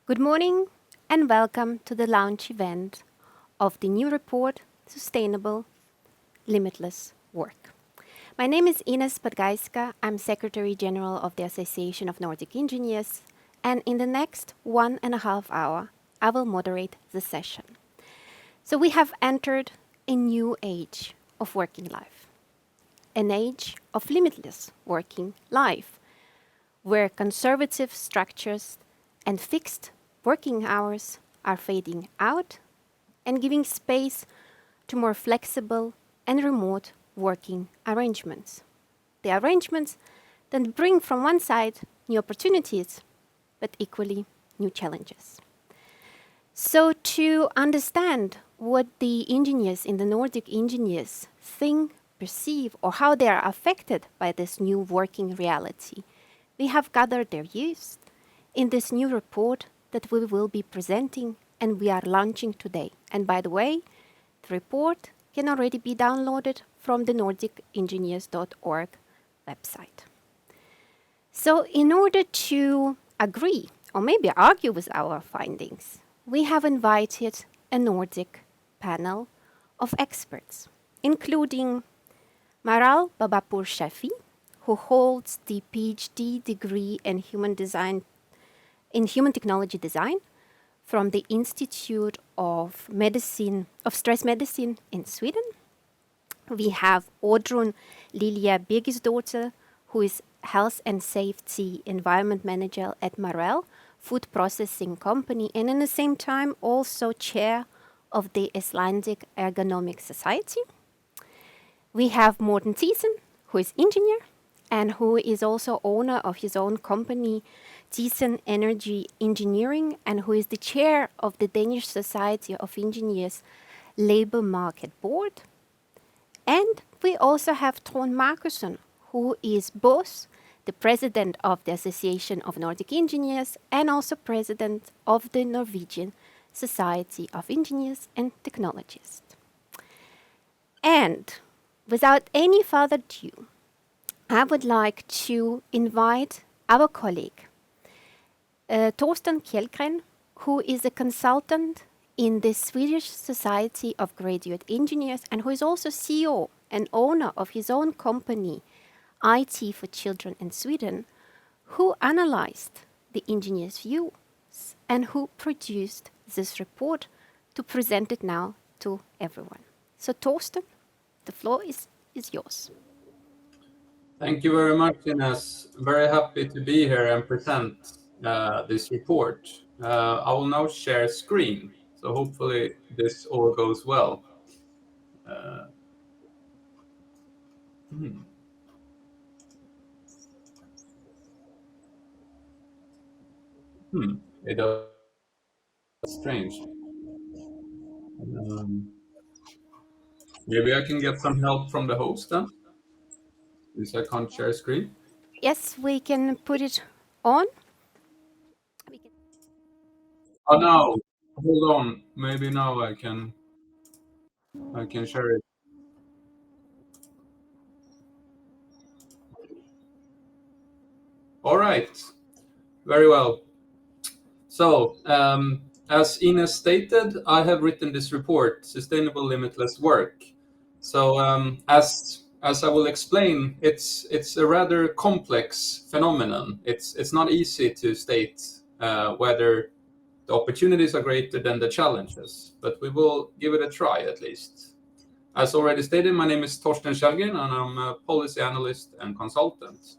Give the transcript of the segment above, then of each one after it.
Good morning and welcome to the launch event of the new report, Sustainable Limitless Work. My name is Ines Podgajska. I'm Secretary General of the Association of Nordic Engineers, and in the next 1.5 hours, I will moderate the session. So we have entered a new age of working life, an age of limitless working life, where conservative structures and fixed working hours are fading out and giving space to more flexible and remote working arrangements. The arrangements that bring from one side new opportunities, but equally new challenges. So to understand what the engineers in the Nordic engineers think, perceive, or how they are affected by this new working reality, we have gathered their views in this new report that we will be presenting and we are launching today. And by the way, the report can already be downloaded from the nordicengineers.org website. So in order to agree or maybe argue with our findings, we have invited a Nordic panel of experts, including Maral Babapur Shafi, who holds the PhD degree in human technology design from the Institute of Stress Medicine in Sweden. We have Oddrun Lilja Birgisdottir, who is Health and Safety Environment Manager at Marel Food Processing Company, and in the same time also chair of the Icelandic Ergonomic Society. We have Morten Thiessen, who is engineer and who is also owner of his own company, Thiessen Energy Engineering, and who is the chair of the Danish Society of Engineers Labour Market Board. And we also have Trond Markusson, who is both the president of the Association of Nordic Engineers and also president of the Norwegian Society of Engineers and Technologists. And without any further ado, I would like to invite our colleague, Torsten Kjellgren, who is a consultant in the Swedish Society of Graduate Engineers and who is also CEO and owner of his own company, IT for Children in Sweden, who analyzed the engineers' views and who produced this report to present it now to everyone. So Torsten, the floor is yours. Thank you very much, Ines. Very happy to be here and present this report. I will now share screen, so hopefully this all goes well. It does strange. Maybe I can get some help from the host then, since I can't share screen. Yes, we can put it on. Oh no, hold on. Maybe now I can share it. All right, very well. So, as Ines stated, I have written this report, Sustainable Limitless Work. So, as I will explain, it's a rather complex phenomenon. It's not easy to state whether the opportunities are greater than the challenges, but we will give it a try at least. As already stated, my name is Torsten Kjellgren, and I'm a policy analyst and consultant.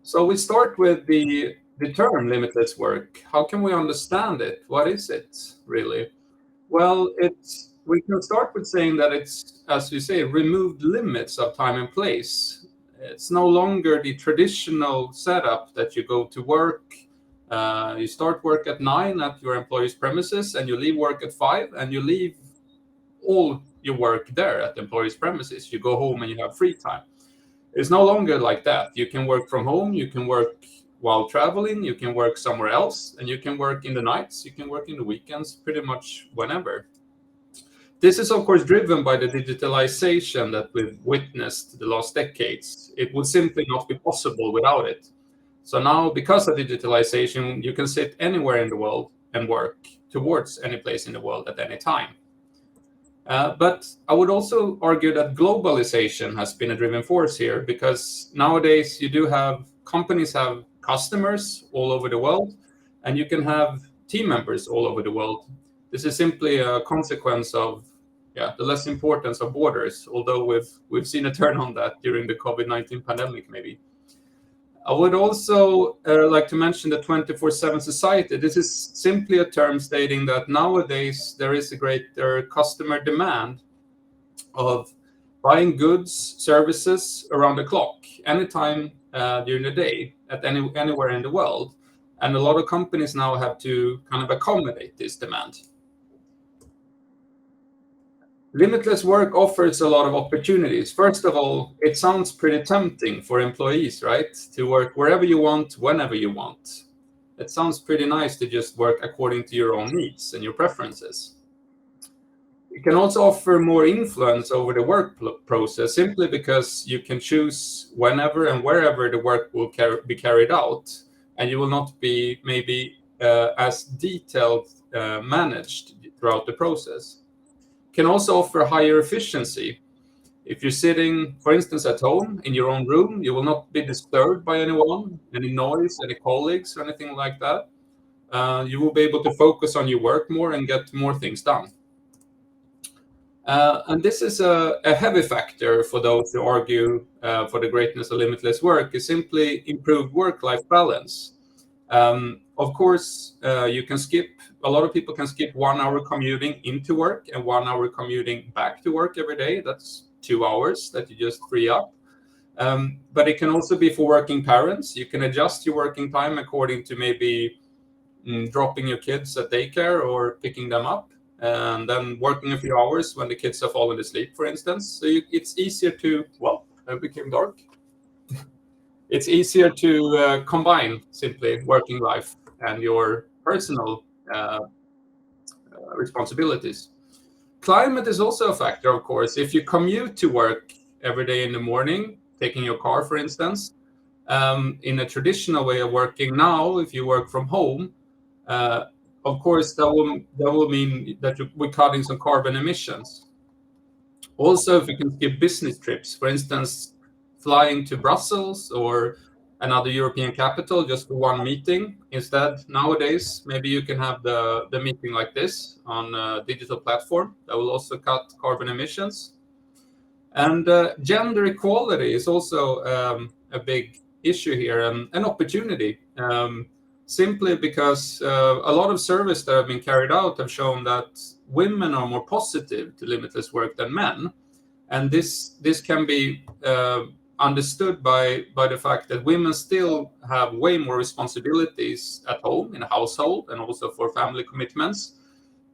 So we start with the term limitless work. How can we understand it? What is it really? Well, we can start with saying that it's, as you say, removed limits of time and place. It's no longer the traditional setup that you go to work, you start work at 9 at your employer's premises, and you leave work at 5, and you leave all your work there at the employer's premises. You go home and you have free time. It's no longer like that. You can work from home, you can work while traveling, you can work somewhere else, and you can work in the nights, you can work in the weekends, pretty much whenever. This is, of course, driven by the digitalization that we've witnessed the last decades. It would simply not be possible without it. So now, because of digitalization, you can sit anywhere in the world and work towards any place in the world at any time. But I would also argue that globalization has been a driving force here, because nowadays you do have companies have customers all over the world, and you can have team members all over the world. This is simply a consequence of the less importance of borders, although we've seen a turn on that during the COVID-19 pandemic, maybe. I would also like to mention the 24/7 society. This is simply a term stating that nowadays there is a greater customer demand of buying goods, services around the clock, anytime during the day, at anywhere in the world. And a lot of companies now have to kind of accommodate this demand. Limitless work offers a lot of opportunities. First of all, it sounds pretty tempting for employees, right? To work wherever you want, whenever you want. It sounds pretty nice to just work according to your own needs and your preferences. It can also offer more influence over the work process, simply because you can choose whenever and wherever the work will be carried out, and you will not be maybe as detailed managed throughout the process. Can also offer higher efficiency. If you're sitting, for instance, at home in your own room, you will not be disturbed by anyone, any noise, any colleagues, or anything like that. You will be able to focus on your work more and get more things done. And this is a heavy factor for those who argue for the greatness of limitless work, is simply improved work-life balance. Of course, you can skip, a lot of people can skip 1 hour commuting into work and 1 hour commuting back to work every day. That's 2 hours that you just free up. But it can also be for working parents. You can adjust your working time according to maybe dropping your kids at daycare or picking them up, and then working a few hours when the kids have fallen asleep, for instance. So it's easier to, well, it became dark. It's easier to combine simply working life and your personal responsibilities. Climate is also a factor, of course. If you commute to work every day in the morning, taking your car, for instance, in a traditional way of working, now, if you work from home, of course, that will mean that we're cutting some carbon emissions. Also, if you can skip business trips, for instance, flying to Brussels or another European capital just for one meeting. Instead, nowadays, maybe you can have the meeting like this on a digital platform. That will also cut carbon emissions. And gender equality is also a big issue here, and an opportunity. Simply because a lot of surveys that have been carried out have shown that women are more positive to limitless work than men. And this can be understood by the fact that women still have way more responsibilities at home, in a household, and also for family commitments.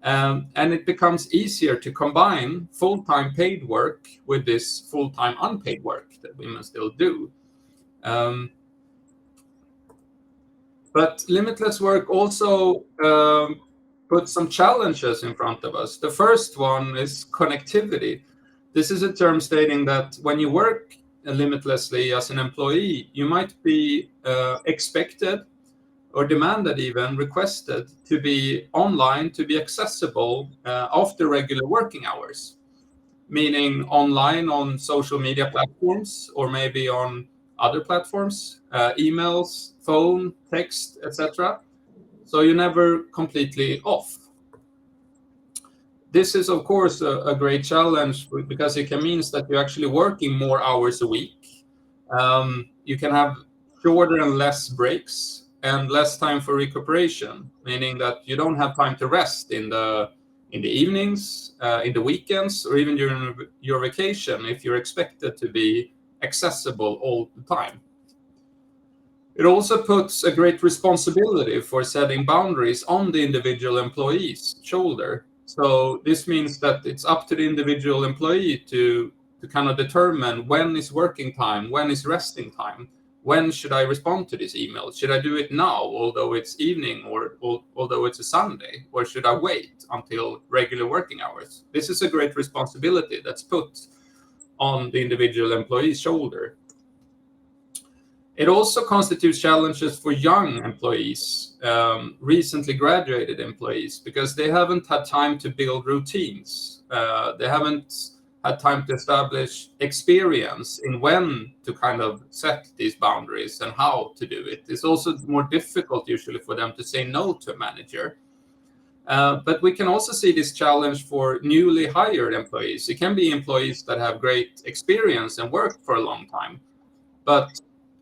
And it becomes easier to combine full-time paid work with this full-time unpaid work that women still do. But limitless work also puts some challenges in front of us. The first one is connectivity. This is a term stating that when you work limitlessly as an employee, you might be expected or demanded, even requested, to be online, to be accessible after regular working hours, meaning online on social media platforms, or maybe on other platforms, emails, phone, text, etc. So you're never completely off. This is, of course, a great challenge, because it can mean that you're actually working more hours a week. You can have shorter and less breaks and less time for recuperation, meaning that you don't have time to rest in the evenings, in the weekends, or even during your vacation, if you're expected to be accessible all the time. It also puts a great responsibility for setting boundaries on the individual employee's shoulder. So this means that it's up to the individual employee to kind of determine when is working time, when is resting time, when should I respond to this email? Should I do it now, although it's evening, or although it's a Sunday, or should I wait until regular working hours? This is a great responsibility that's put on the individual employee's shoulder. It also constitutes challenges for young employees, recently graduated employees, because they haven't had time to build routines. They haven't had time to establish experience in when to kind of set these boundaries and how to do it. It's also more difficult usually for them to say no to a manager. But we can also see this challenge for newly hired employees. It can be employees that have great experience and worked for a long time, but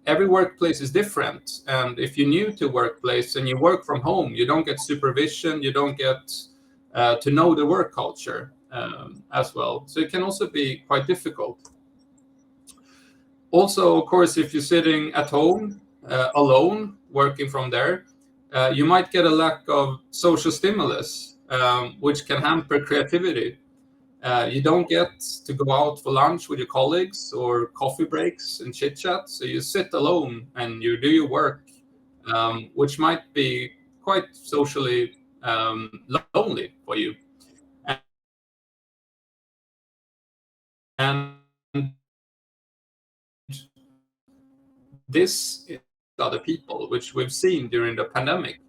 every workplace is different. And if you're new to workplace and you work from home, you don't get supervision, you don't get to know the work culture as well. So it can also be quite difficult. Also, of course, if you're sitting at home alone, working from there, you might get a lack of social stimulus, which can hamper creativity. You don't get to go out for lunch with your colleagues or coffee breaks and chit chat. So you sit alone and you do your work, which might be quite socially lonely for you. And this is other people, which we've seen during the pandemic.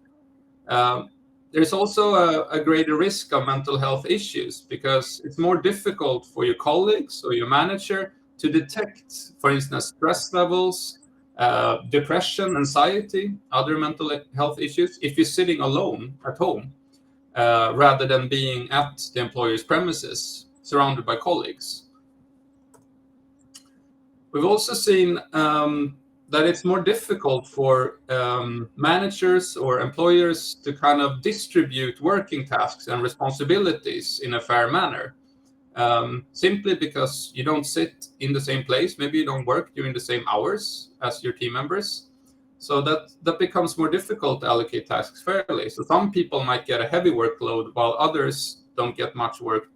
Um, there's also a greater risk of mental health issues because it's more difficult for your colleagues or your manager to detect, for instance, stress levels, depression, anxiety, other mental health issues if you're sitting alone at home rather than being at the employer's premises surrounded by colleagues. We've also seen that it's more difficult for managers or employers to kind of distribute working tasks and responsibilities in a fair manner, simply because you don't sit in the same place. Maybe you don't work during the same hours as your team members. So that becomes more difficult to allocate tasks fairly. So some people might get a heavy workload while others don't get much work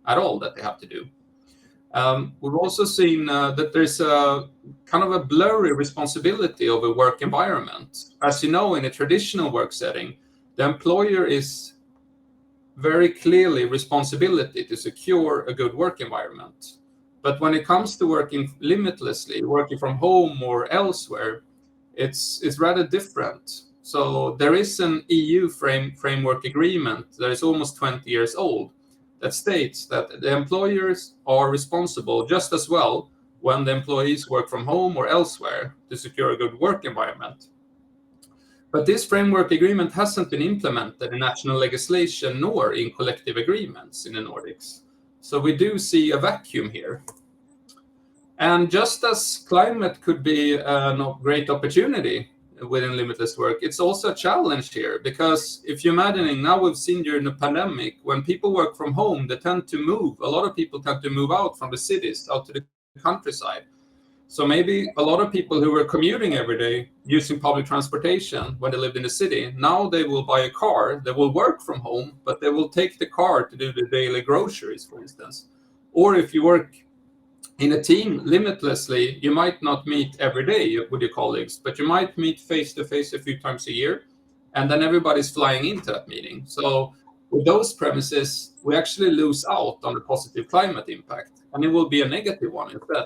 at all that they have to do. We've also seen that there's a kind of a blurry responsibility of a work environment. As you know, in a traditional work setting, the employer is very clearly responsibility to secure a good work environment. But when it comes to working limitlessly, working from home or elsewhere, it's rather different. So there is an EU framework agreement that is almost 20 years old that states that the employers are responsible just as well when the employees work from home or elsewhere to secure a good work environment. But this framework agreement hasn't been implemented in national legislation nor in collective agreements in the Nordics. So we do see a vacuum here. And just as climate could be a great opportunity within limitless work, it's also a challenge here because if you're imagining now, we've seen during the pandemic, when people work from home, they tend to move. A lot of people tend to move out from the cities out to the countryside. So maybe a lot of people who were commuting every day using public transportation when they lived in the city, now they will buy a car, they will work from home, but they will take the car to do the daily groceries, for instance. Or if you work in a team limitlessly, you might not meet every day with your colleagues, but you might meet face to face a few times a year, and then everybody's flying into that meeting. So with those premises, we actually lose out on the positive climate impact, and it will be a negative one instead.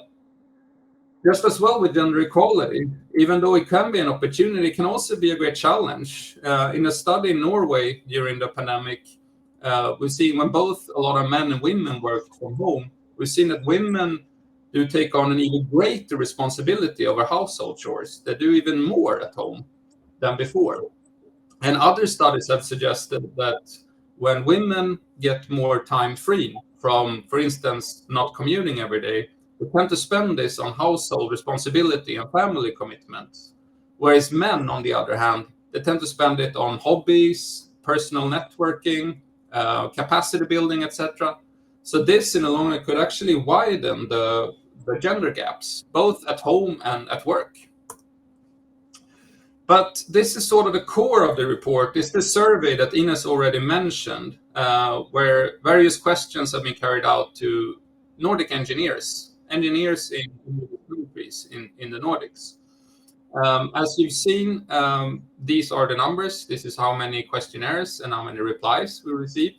Just as well with gender equality, even though it can be an opportunity, it can also be a great challenge. In a study in Norway during the pandemic, we've seen when both a lot of men and women worked from home, we've seen that women do take on an even greater responsibility over household chores. They do even more at home than before. And other studies have suggested that when women get more time free from, for instance, not commuting every day, they tend to spend this on household responsibility and family commitments. Whereas men, on the other hand, they tend to spend it on hobbies, personal networking, capacity building, etc. So this, in the long run, could actually widen the gender gaps, both at home and at work. But this is sort of the core of the report, is the survey that Ines already mentioned, where various questions have been carried out to Nordic engineers in countries in the Nordics. As you've seen, these are the numbers. This is how many questionnaires and how many replies we received.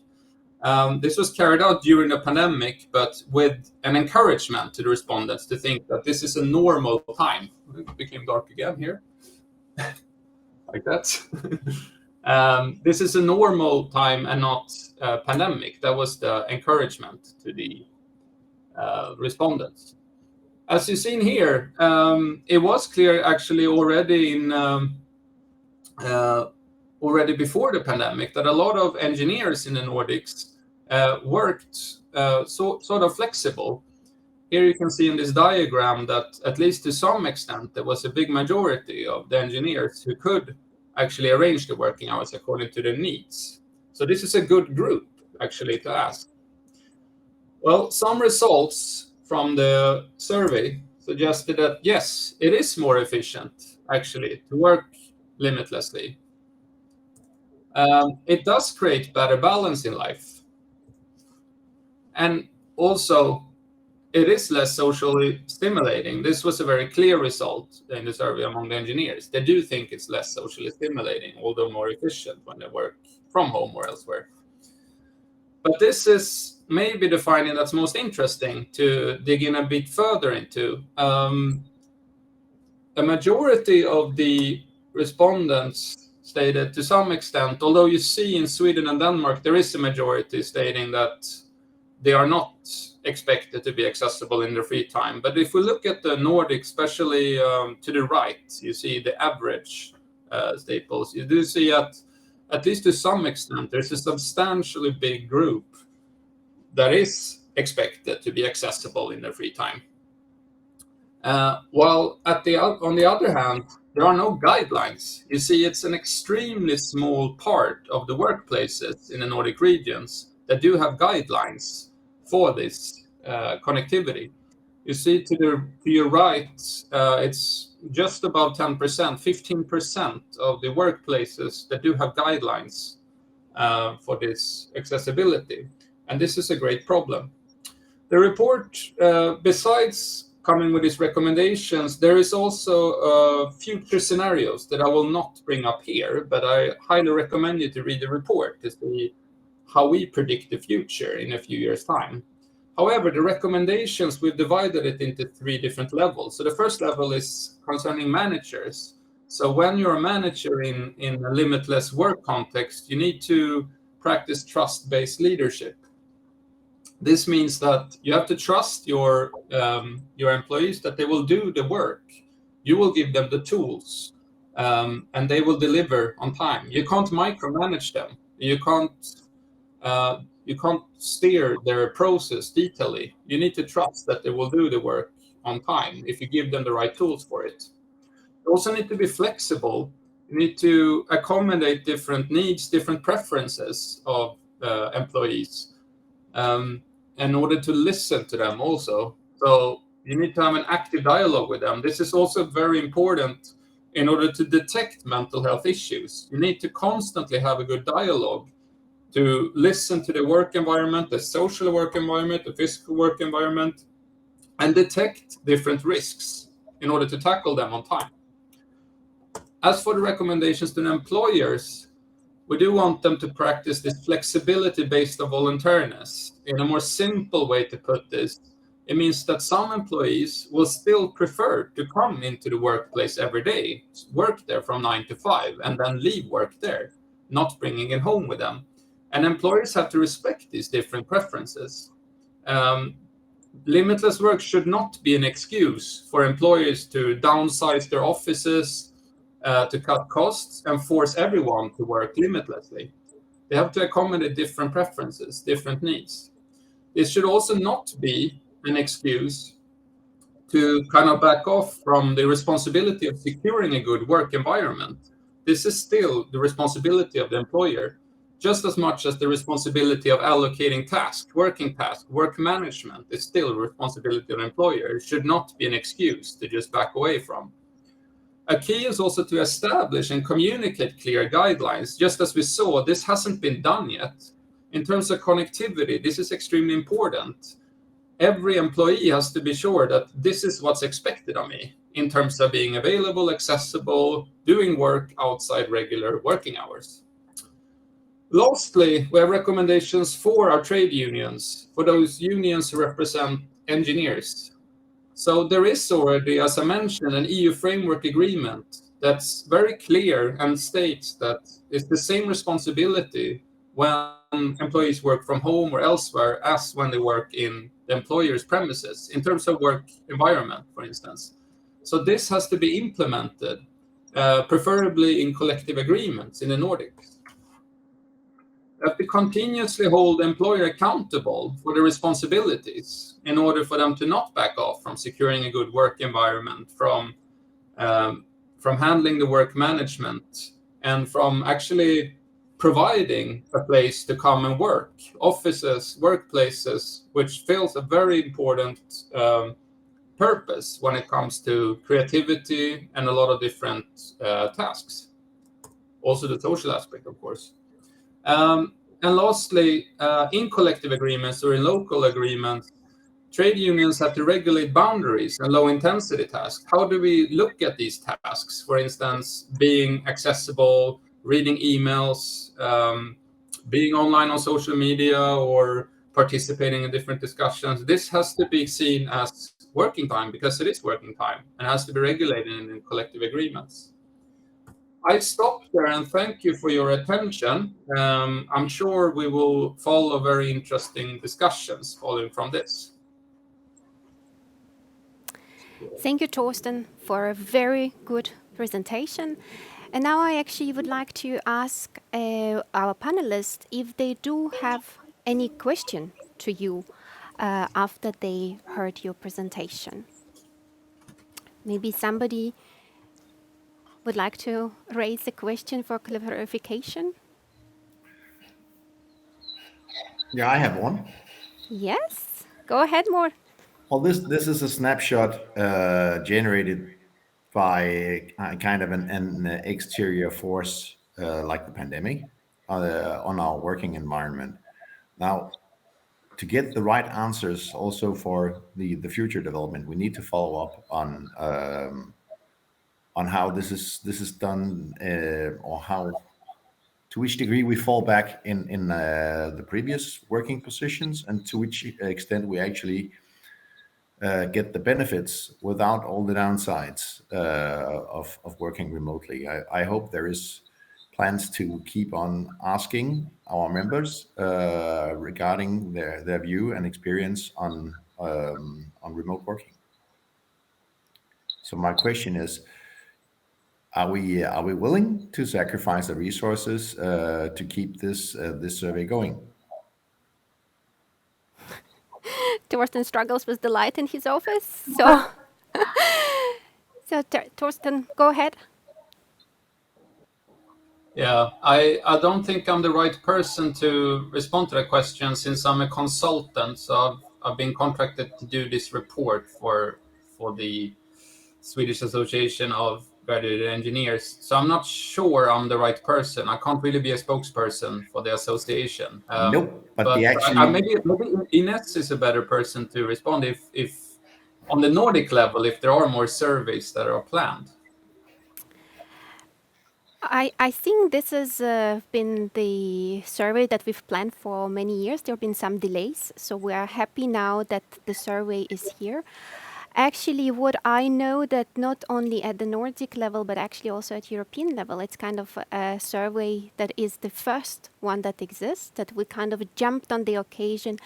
This was carried out during the pandemic, but with an encouragement to the respondents to think that this is a normal time. It became dark again here, like that. This is a normal time and not a pandemic. That was the encouragement to the respondents. As you've seen here, it was clear actually already already before the pandemic that a lot of engineers in the Nordics worked sort of flexible. Here you can see in this diagram that at least to some extent there was a big majority of the engineers who could actually arrange the working hours according to their needs. So this is a good group actually to ask. Well, some results from the survey suggested that yes, it is more efficient actually to work limitlessly. It does create better balance in life. And also, it is less socially stimulating. This was a very clear result in the survey among the engineers. They do think it's less socially stimulating, although more efficient when they work from home or elsewhere. But this is maybe the finding that's most interesting to dig in a bit further into. A majority of the respondents stated to some extent, although you see in Sweden and Denmark, there is a majority stating that they are not expected to be accessible in their free time. But if we look at the Nordics, especially to the right, you see the average staples. You do see at least to some extent, there's a substantially big group that is expected to be accessible in their free time. While on the other hand, there are no guidelines. You see, it's an extremely small part of the workplaces in the Nordic regions that do have guidelines for this connectivity. You see to your right, it's just about 10%, 15% of the workplaces that do have guidelines for this accessibility. And this is a great problem. The report, besides coming with these recommendations, there is also future scenarios that I will not bring up here, but I highly recommend you to read the report to see how we predict the future in a few years' time. However, the recommendations, we've divided it into 3 different levels. So the first level is concerning managers. So when you're a manager in a limitless work context, you need to practice trust-based leadership. This means that you have to trust your employees that they will do the work. You will give them the tools, and they will deliver on time. You can't micromanage them. You can't steer their process detailedly. You need to trust that they will do the work on time if you give them the right tools for it. You also need to be flexible. You need to accommodate different needs, different preferences of employees. In order to listen to them also. So you need to have an active dialogue with them. This is also very important in order to detect mental health issues. You need to constantly have a good dialogue to listen to the work environment, the social work environment, the physical work environment, and detect different risks in order to tackle them on time. As for the recommendations to the employers, we do want them to practice this flexibility based on voluntariness. In a more simple way to put this, it means that some employees will still prefer to come into the workplace every day, work there from 9 to 5, and then leave work there, not bringing it home with them. And employers have to respect these different preferences. Limitless work should not be an excuse for employers to downsize their offices, to cut costs and force everyone to work limitlessly. They have to accommodate different preferences, different needs. This should also not be an excuse to kind of back off from the responsibility of securing a good work environment. This is still the responsibility of the employer, just as much as the responsibility of allocating tasks, working tasks, work management is still a responsibility of the employer. It should not be an excuse to just back away from. A key is also to establish and communicate clear guidelines. Just as we saw, this hasn't been done yet. In terms of connectivity, this is extremely important. Every employee has to be sure that this is what's expected of me in terms of being available, accessible, doing work outside regular working hours. Lastly, we have recommendations for our trade unions, for those unions who represent engineers. So there is already, as I mentioned, an EU framework agreement that's very clear and states that it's the same responsibility when employees work from home or elsewhere as when they work in the employer's premises in terms of work environment, for instance. So this has to be implemented, preferably in collective agreements in the Nordics. That we continuously hold the employer accountable for the responsibilities in order for them to not back off from securing a good work environment, um, from handling the work management, and from actually providing a place to come and work, offices, workplaces, which fills a very important purpose when it comes to creativity and a lot of different tasks. Also the social aspect, of course. Um, and lastly, in collective agreements or in local agreements, trade unions have to regulate boundaries and low intensity tasks. How do we look at these tasks? For instance, being accessible, reading emails, being online on social media, or participating in different discussions. This has to be seen as working time because it is working time and has to be regulated in collective agreements. I stop there and thank you for your attention. I'm sure we will follow very interesting discussions following from this. Thank you, Torsten, for a very good presentation. And now I actually would like to ask our panelists if they do have any question to you after they heard your presentation. Maybe somebody would like to raise a question for clarification? Yeah, I have one. Yes, go ahead, more. Well, this is a snapshot generated by kind of an exterior force like the pandemic on our working environment. Now, to get the right answers also for the future development, we need to follow up on how this is done or how to which degree we fall back in the previous working positions and to which extent we actually get the benefits without all the downsides of working remotely. I hope there is plans to keep on asking our members regarding their view and experience on remote working. So my question is, are we willing to sacrifice the resources to keep this survey going? Torsten struggles with the light in his office, so Torsten, go ahead. Yeah, I don't think I'm the right person to respond to that question since I'm a consultant. So I've been contracted to do this report for the Swedish Association of Graduate Engineers. So I'm not sure I'm the right person. I can't really be a spokesperson for the association. Nope. But But the actually maybe Ines is a better person to respond if on the Nordic level, if there are more surveys that are planned. I think this has been the survey that we've planned for many years. There have been some delays, so we are happy now that the survey is here. Actually, what I know that not only at the Nordic level, but actually also at European level, it's kind of a survey that is the first one that exists, that we kind of jumped on the occasion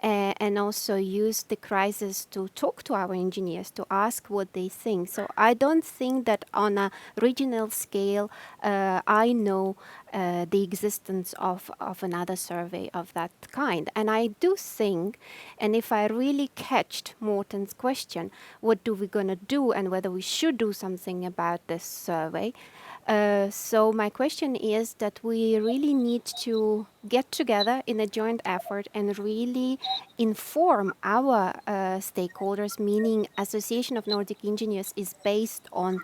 and also used the crisis to talk to our engineers, to ask what they think. So I don't think that on a regional scale, I know the existence of another survey of that kind. And I do think, and if I really catched Morten's question, what do we gonna do and whether we should do something about this survey, so my question is that we really need to get together in a joint effort and really inform our stakeholders, meaning Association of Nordic Engineers is based on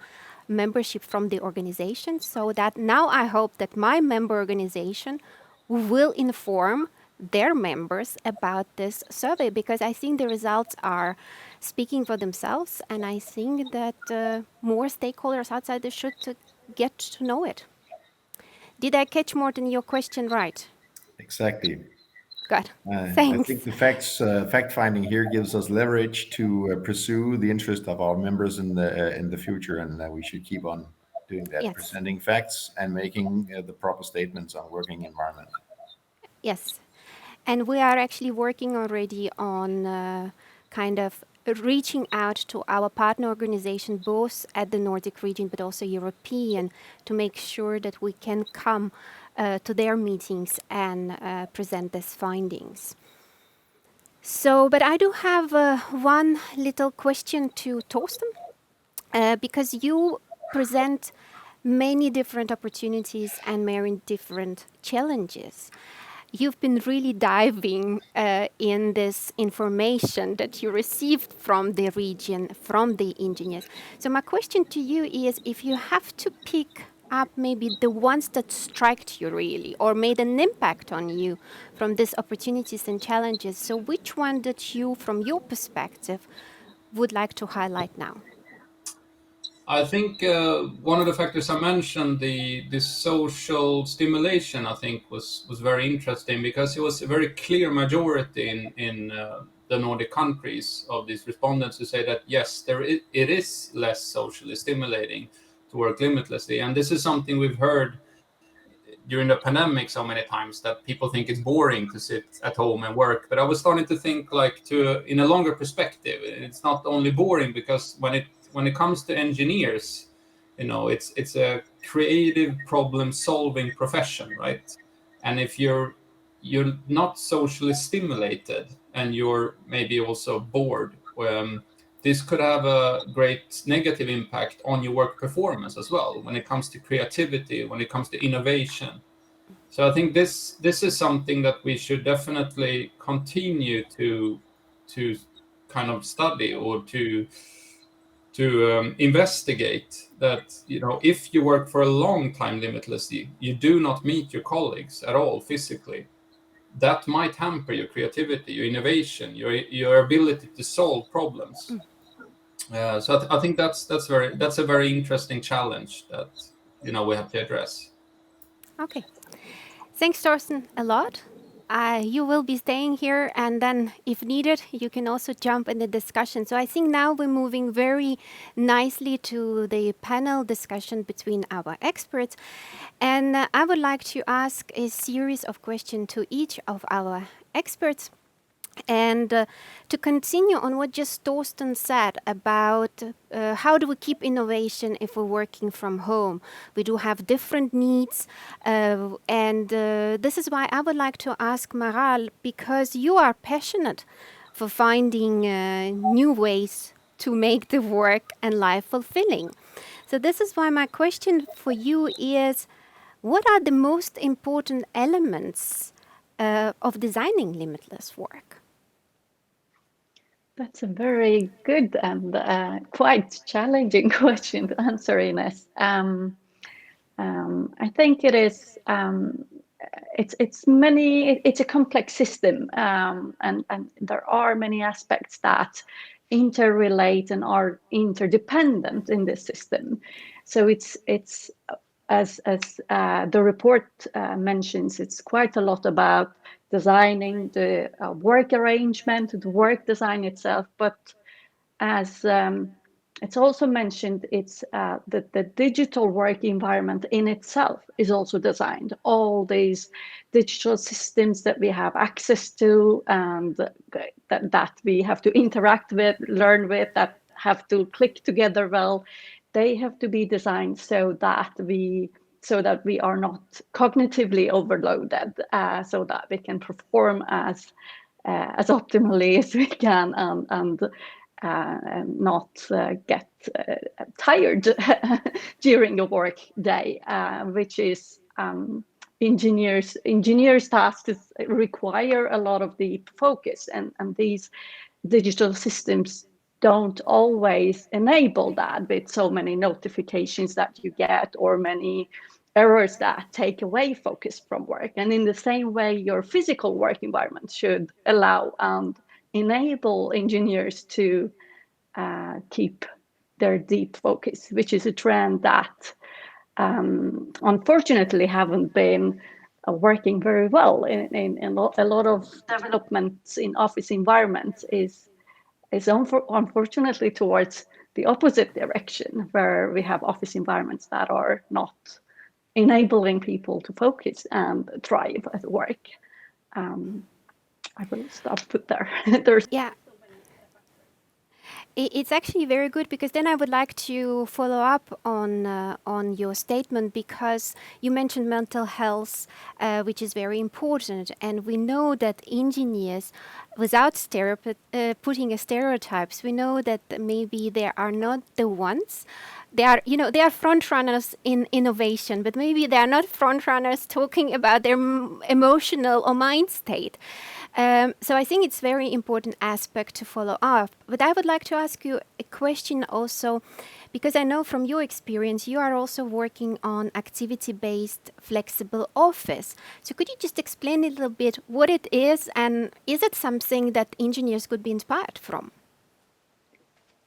membership from the organization. So that now I hope that my member organization will inform their members about this survey, because I think the results are speaking for themselves, and I think that more stakeholders outside should get to know it. Did I catch, Morten, your question right? Exactly. Good. I Thanks. think the fact finding here gives us leverage to pursue the interest of our members in the future, and we should keep on doing that, Yes. presenting facts and making the proper statements on working environment. Yes. And we are actually working already on kind of reaching out to our partner organization, both at the Nordic region but also European, to make sure that we can come to their meetings and present these findings. So, but I do have one little question to Torsten, because you present many different opportunities and many different challenges. You've been really diving in this information that you received from the region, from the engineers. So my question to you is, if you have to pick up maybe the ones that struck you really or made an impact on you from these opportunities and challenges, so which one that you, from your perspective, would like to highlight now? I think one of the factors I mentioned, the social stimulation, I think was very interesting because it was a very clear majority in the Nordic countries of these respondents who say that yes, it is less socially stimulating to work limitlessly, and this is something we've heard during the pandemic so many times that people think it's boring to sit at home and work. But I was starting to think like in a longer perspective. It's not only boring because when it comes to engineers, it's a creative problem solving profession, right? And if you're not socially stimulated and you're maybe also bored, this could have a great negative impact on your work performance as well when it comes to creativity, when it comes to innovation. So I think this is something that we should definitely continue to kind of study or to investigate. That if you work for a long time limitlessly, you do not meet your colleagues at all physically. That might hamper your creativity, your innovation, your ability to solve problems. So I think that's a very interesting challenge that we have to address. Okay. Thanks, Torsten, a lot. You will be staying here, and then, if needed, you can also jump in the discussion. So I think now we're moving very nicely to the panel discussion between our experts. And I would like to ask a series of questions to each of our experts. And to continue on what just Torsten said about how do we keep innovation if we're working from home? We do have different needs. And this is why I would like to ask Maral, because you are passionate for finding new ways to make the work and life fulfilling. So this is why my question for you is, what are the most important elements of designing limitless work? That's a very good and quite challenging question to answer, Ines. I think it is. It's a complex system, and there are many aspects that interrelate and are interdependent in this system. So it's as the report mentions, it's quite a lot about designing the work arrangement, the work design itself, but as it's also mentioned, it's that the digital work environment in itself is also designed. All these digital systems that we have access to and that we have to interact with, learn with, that have to click together well, they have to be designed so that we are not cognitively overloaded, so that we can perform as optimally as we can and not get tired during a work day, which is engineers' tasks require a lot of deep focus, and these digital systems don't always enable that, with so many notifications that you get or many errors that take away focus from work. And in the same way, your physical work environment should allow and enable engineers to keep their deep focus, which is a trend that unfortunately haven't been working very well in a lot of developments in office environments is unfortunately towards the opposite direction, where we have office environments that are not enabling people to focus and thrive at work. I will stop put there. There's Yeah, it's actually very good, because then I would like to follow up on your statement, because you mentioned mental health, which is very important, and we know that engineers, without putting a stereotypes, we know that maybe they are not the ones. They are front runners in innovation, but maybe they are not front runners talking about their emotional or mind state. So I think it's very important aspect to follow up. But I would like to ask you a question also, because I know from your experience you are also working on activity-based flexible office. So could you just explain a little bit what it is, and is it something that engineers could be inspired from?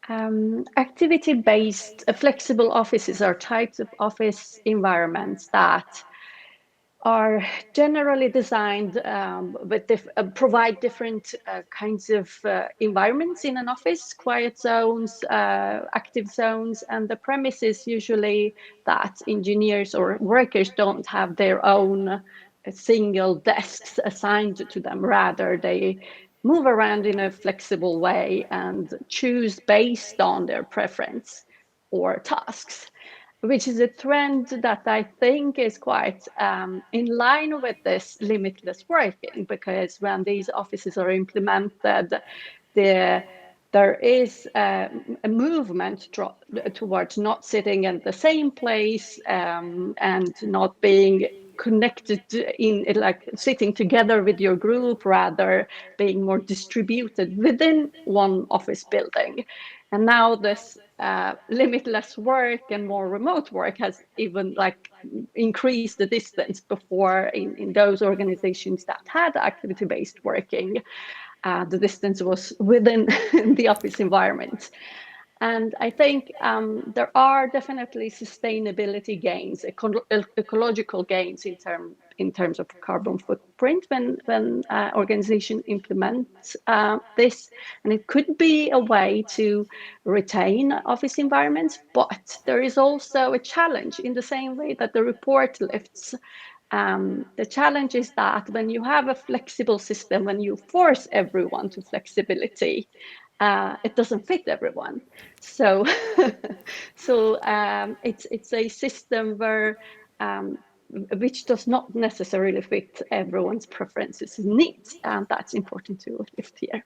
activity-based flexible offices are types of office environments that are generally designed provide different kinds of environments in an office, quiet zones, active zones, and the premise is usually that engineers or workers don't have their own single desks assigned to them. Rather, they move around in a flexible way and choose based on their preference or tasks, which is a trend that I think is quite in line with this limitless working, because when these offices are implemented, there is a movement towards not sitting in the same place and not being connected in, like sitting together with your group, rather being more distributed within one office building. And now this limitless work and more remote work has even like increased the distance. Before, in those organizations that had activity-based working, the distance was within the office environment. And I think there are definitely sustainability gains, ecological gains in terms of carbon footprint when organizations implement this. And it could be a way to retain office environments, but there is also a challenge in the same way that the report lifts. The challenge is that when you have a flexible system, when you force everyone to flexibility, it doesn't fit everyone. So, it's a system where which does not necessarily fit everyone's preferences and needs, and that's important to lift here.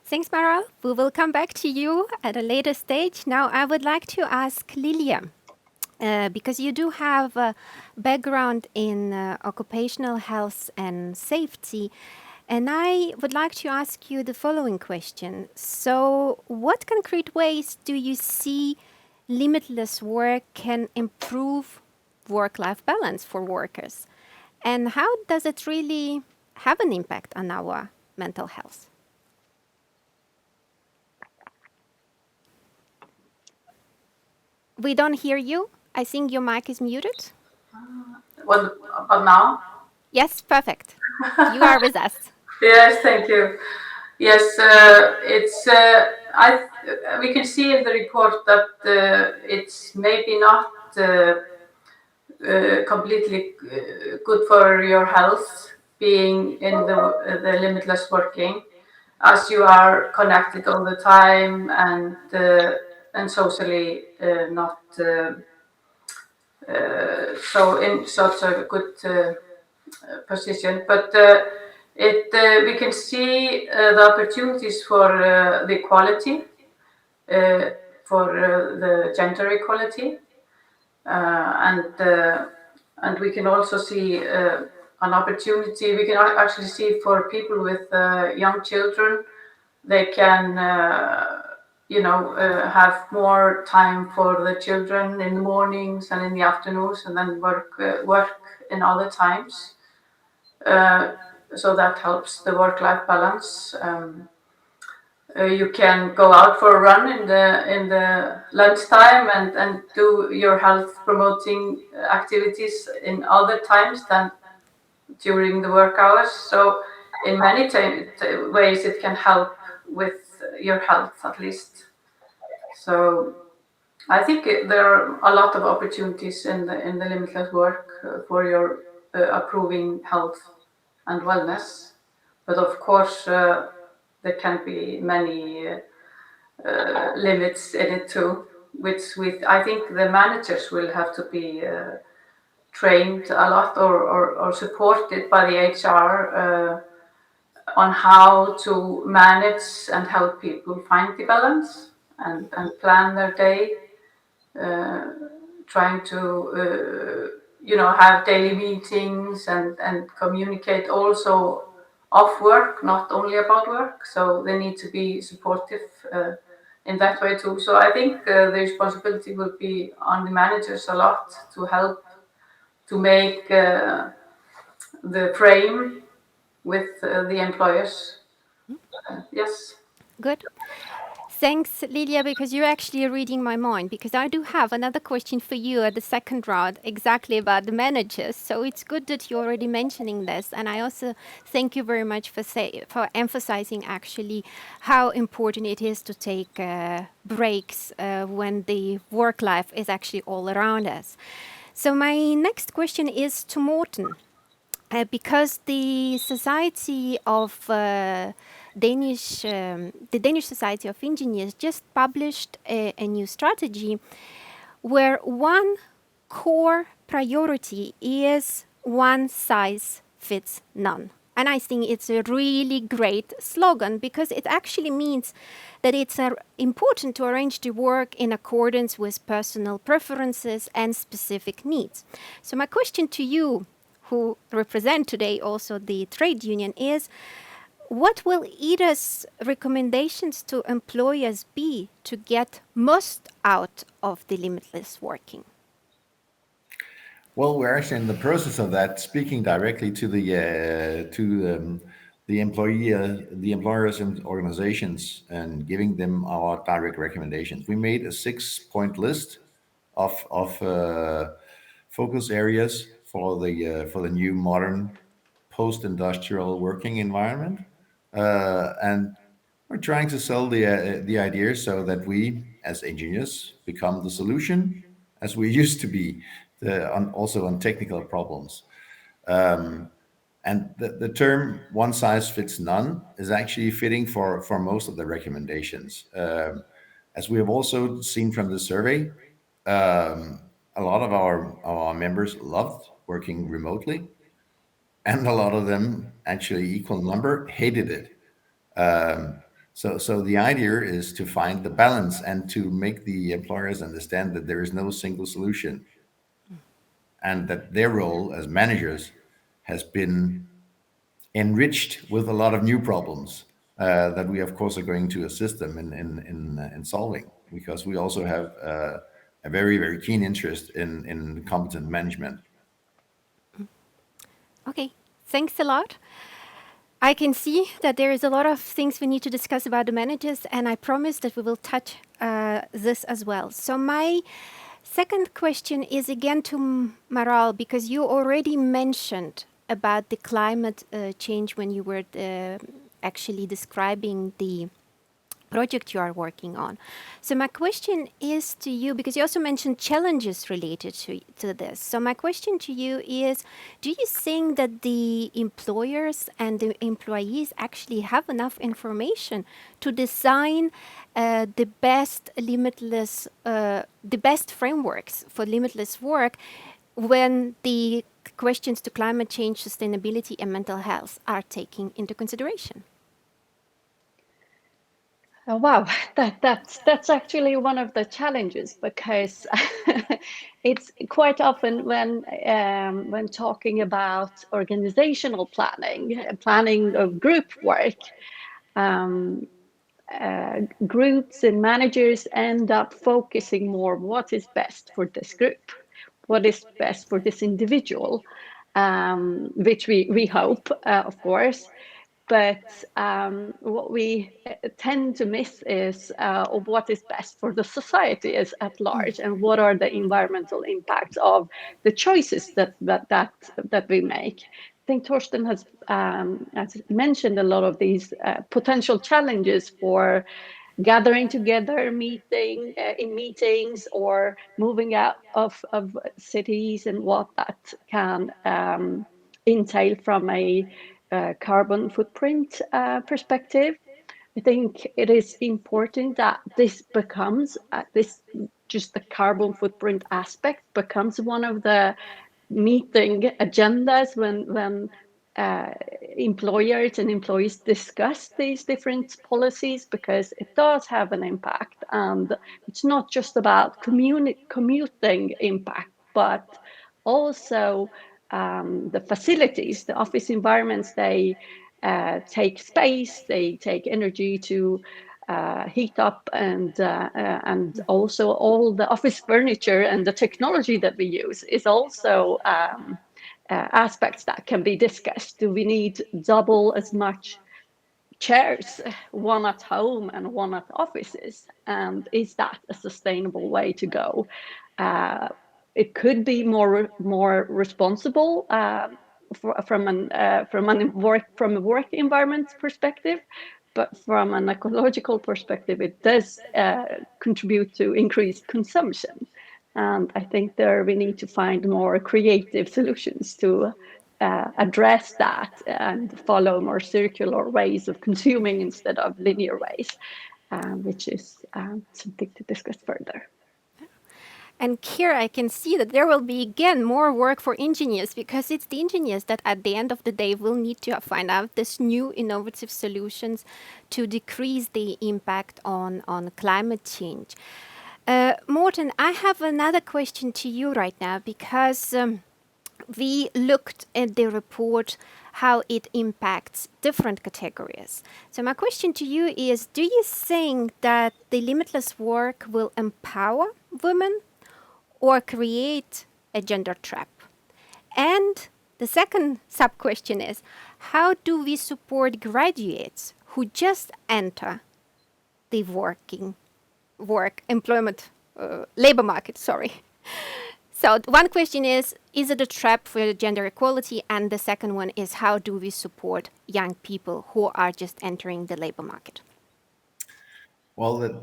Thanks, Mara. We will come back to you at a later stage. Now I would like to ask Lilia, because you do have a background in occupational health and safety. And I would like to ask you the following question. So, what concrete ways do you see limitless work can improve work-life balance for workers? And how does it really have an impact on our mental health? We don't hear you. I think your mic is muted. What about now? Yes, perfect. You are with us. Yes, thank you. Yes, we can see in the report that it's maybe not completely good for your health being in the limitless working, as you are connected all the time and socially not so in such a good position. But we can see the opportunities for the equality, for the gender equality, and we can also see an opportunity. We can actually see for people with young children, they can have more time for the children in the mornings and in the afternoons, and then work in other times. So that helps the work-life balance. You can go out for a run in the lunchtime and do your health promoting activities in other times than during the work hours. So in many ways it can help with your health at least. So I think there are a lot of opportunities in the limitless work for your improving health and wellness. But of course, there can be many limits in it too, which I think the managers will have to be trained a lot or supported by the HR on how to manage and help people find the balance and plan their day, trying to have daily meetings and communicate also off work, not only about work. So they need to be supportive in that way too. So I think the responsibility will be on the managers a lot to help to make the frame with the employers. Yes. Good. Thanks, Lilia, because you're actually reading my mind, because I do have another question for you at the second round, exactly about the managers. So it's good that you're already mentioning this. And I also thank you very much for emphasizing actually how important it is to take breaks when the work life is actually all around us. So my next question is to Morten. Because the Society of the Danish Society of Engineers just published a new strategy where one core priority is one size fits none. And I think it's a really great slogan because it actually means that it's important to arrange the work in accordance with personal preferences and specific needs. So my question to you, who represent today also the trade union, is what will IDA's recommendations to employers be to get most out of the limitless working? Well, we're actually in the process of that, speaking directly to the the employers and organizations, and giving them our direct recommendations. We made a 6-point list of focus areas for the new modern post-industrial working environment, and we're trying to sell the idea so that we, as engineers, become the solution, as we used to be, also on technical problems. And the term "one size fits none" is actually fitting for most of the recommendations. As we have also seen from the survey, a lot of our members loved working remotely, and a lot of them, actually equal number, hated it. So the idea is to find the balance and to make the employers understand that there is no single solution, and that their role as managers has been enriched with a lot of new problems that we, of course, are going to assist them in solving, because we also have a very, very keen interest in competent management. Okay, thanks a lot. I can see that there is a lot of things we need to discuss about the managers, and I promise that we will touch this as well. So my second question is again to Maral, because you already mentioned about the climate change when you were actually describing the project you are working on. So my question is to you, because you also mentioned challenges related to this. So my question to you is, do you think that the employers and the employees actually have enough information to design the best frameworks for limitless work when the questions to climate change, sustainability, and mental health are taken into consideration? Oh, wow, that's actually one of the challenges, because it's quite often when talking about organizational planning of group work, groups and managers end up focusing more what is best for this group, what is best for this individual, which we hope, of course. but what we tend to miss is of what is best for the society as at large, and what are the environmental impacts of the choices that we make. I think Torsten has mentioned a lot of these potential challenges for gathering together, meeting in meetings, or moving out of cities, and what that can entail from a carbon footprint perspective. I think it is important that this becomes this just the carbon footprint aspect becomes one of the meeting agendas when employers and employees discuss these different policies, because it does have an impact, and it's not just about commuting impact, but also the facilities, the office environments. They take space, they take energy to heat up, and also all the office furniture and the technology that we use is also aspects that can be discussed. Do we need double as much chairs, one at home and one at offices? And is that a sustainable way to go? It could be more responsible from a work environment perspective, but from an ecological perspective, it does contribute to increased consumption. And I think there we need to find more creative solutions to address that and follow more circular ways of consuming instead of linear ways, which is something to discuss further. And here I can see that there will be again more work for engineers, because it's the engineers that at the end of the day will need to find out this new innovative solutions to decrease the impact on climate change. Morten, I have another question to you right now, because we looked at the report how it impacts different categories. So my question to you is, do you think that the limitless work will empower women or create a gender trap? And the second sub-question is, how do we support graduates who just enter the labor market, sorry. So one question is it a trap for gender equality? And the second one is, how do we support young people who are just entering the labor market? Well, the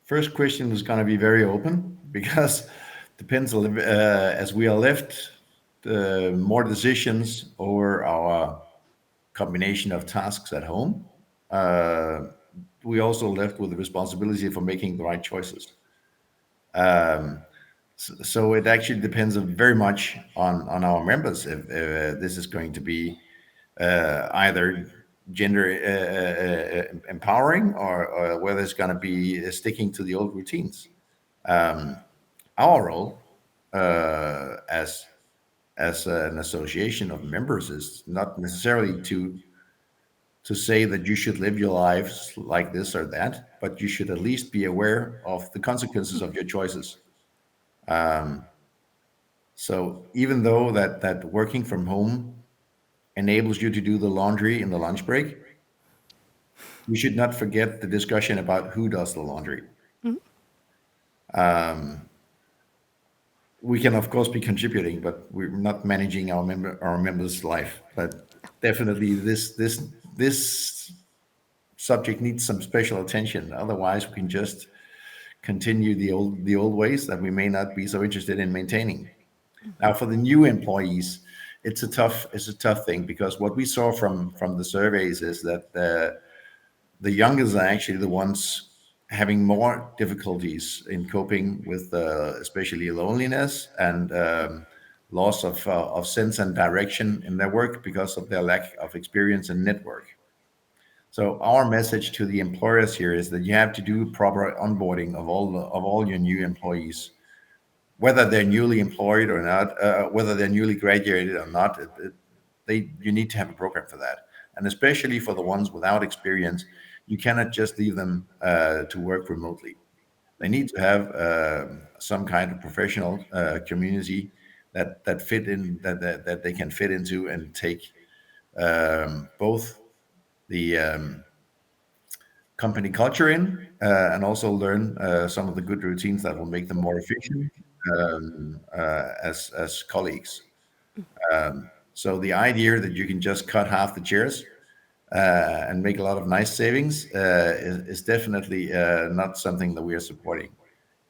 first question is going to be very open, because depends a little bit, as we are left more decisions over our combination of tasks at home. We also left with the responsibility for making the right choices. So it actually depends very much on our members if this is going to be either gender empowering, or whether it's going to be sticking to the old routines. Our role as an association of members is not necessarily to say that you should live your lives like this or that, but you should at least be aware of the consequences of your choices. So even though that working from home enables you to do the laundry in the lunch break, we should not forget the discussion about who does the laundry. We can of course be contributing, but we're not managing our members' life. But definitely this subject needs some special attention. Otherwise, we can just continue the old ways that we may not be so interested in maintaining. Now, for the new employees, it's a tough thing, because what we saw from the surveys is that the youngest are actually the ones having more difficulties in coping with especially loneliness and loss of sense and direction in their work, because of their lack of experience and network. So our message to the employers here is that you have to do proper onboarding of all your new employees, whether they're newly employed or not, whether they're newly graduated or not. You need to have a program for that, and especially for the ones without experience, you cannot just leave them to work remotely. They need to have some kind of professional community that they can fit into, and take both the company culture in, and also learn some of the good routines that will make them more efficient as colleagues. So the idea that you can just cut half the chairs and make a lot of nice savings is definitely not something that we are supporting.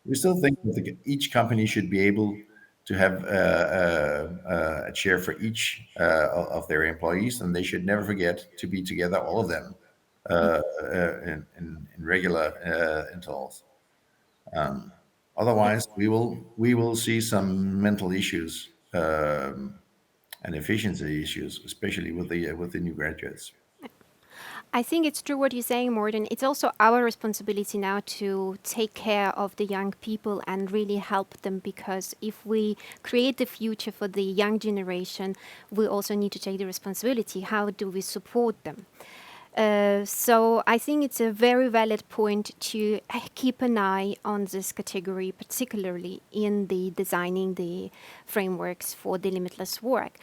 We still think that each company should be able to have a chair for each of their employees, and they should never forget to be together, all of them, in regular intervals. Otherwise, we will see some mental issues and efficiency issues, especially with the new graduates. I think it's true what you're saying, Morten. It's also our responsibility now to take care of the young people and really help them, because if we create the future for the young generation, we also need to take the responsibility. How do we support them? So I think it's a very valid point to keep an eye on this category, particularly in the designing the frameworks for the limitless work.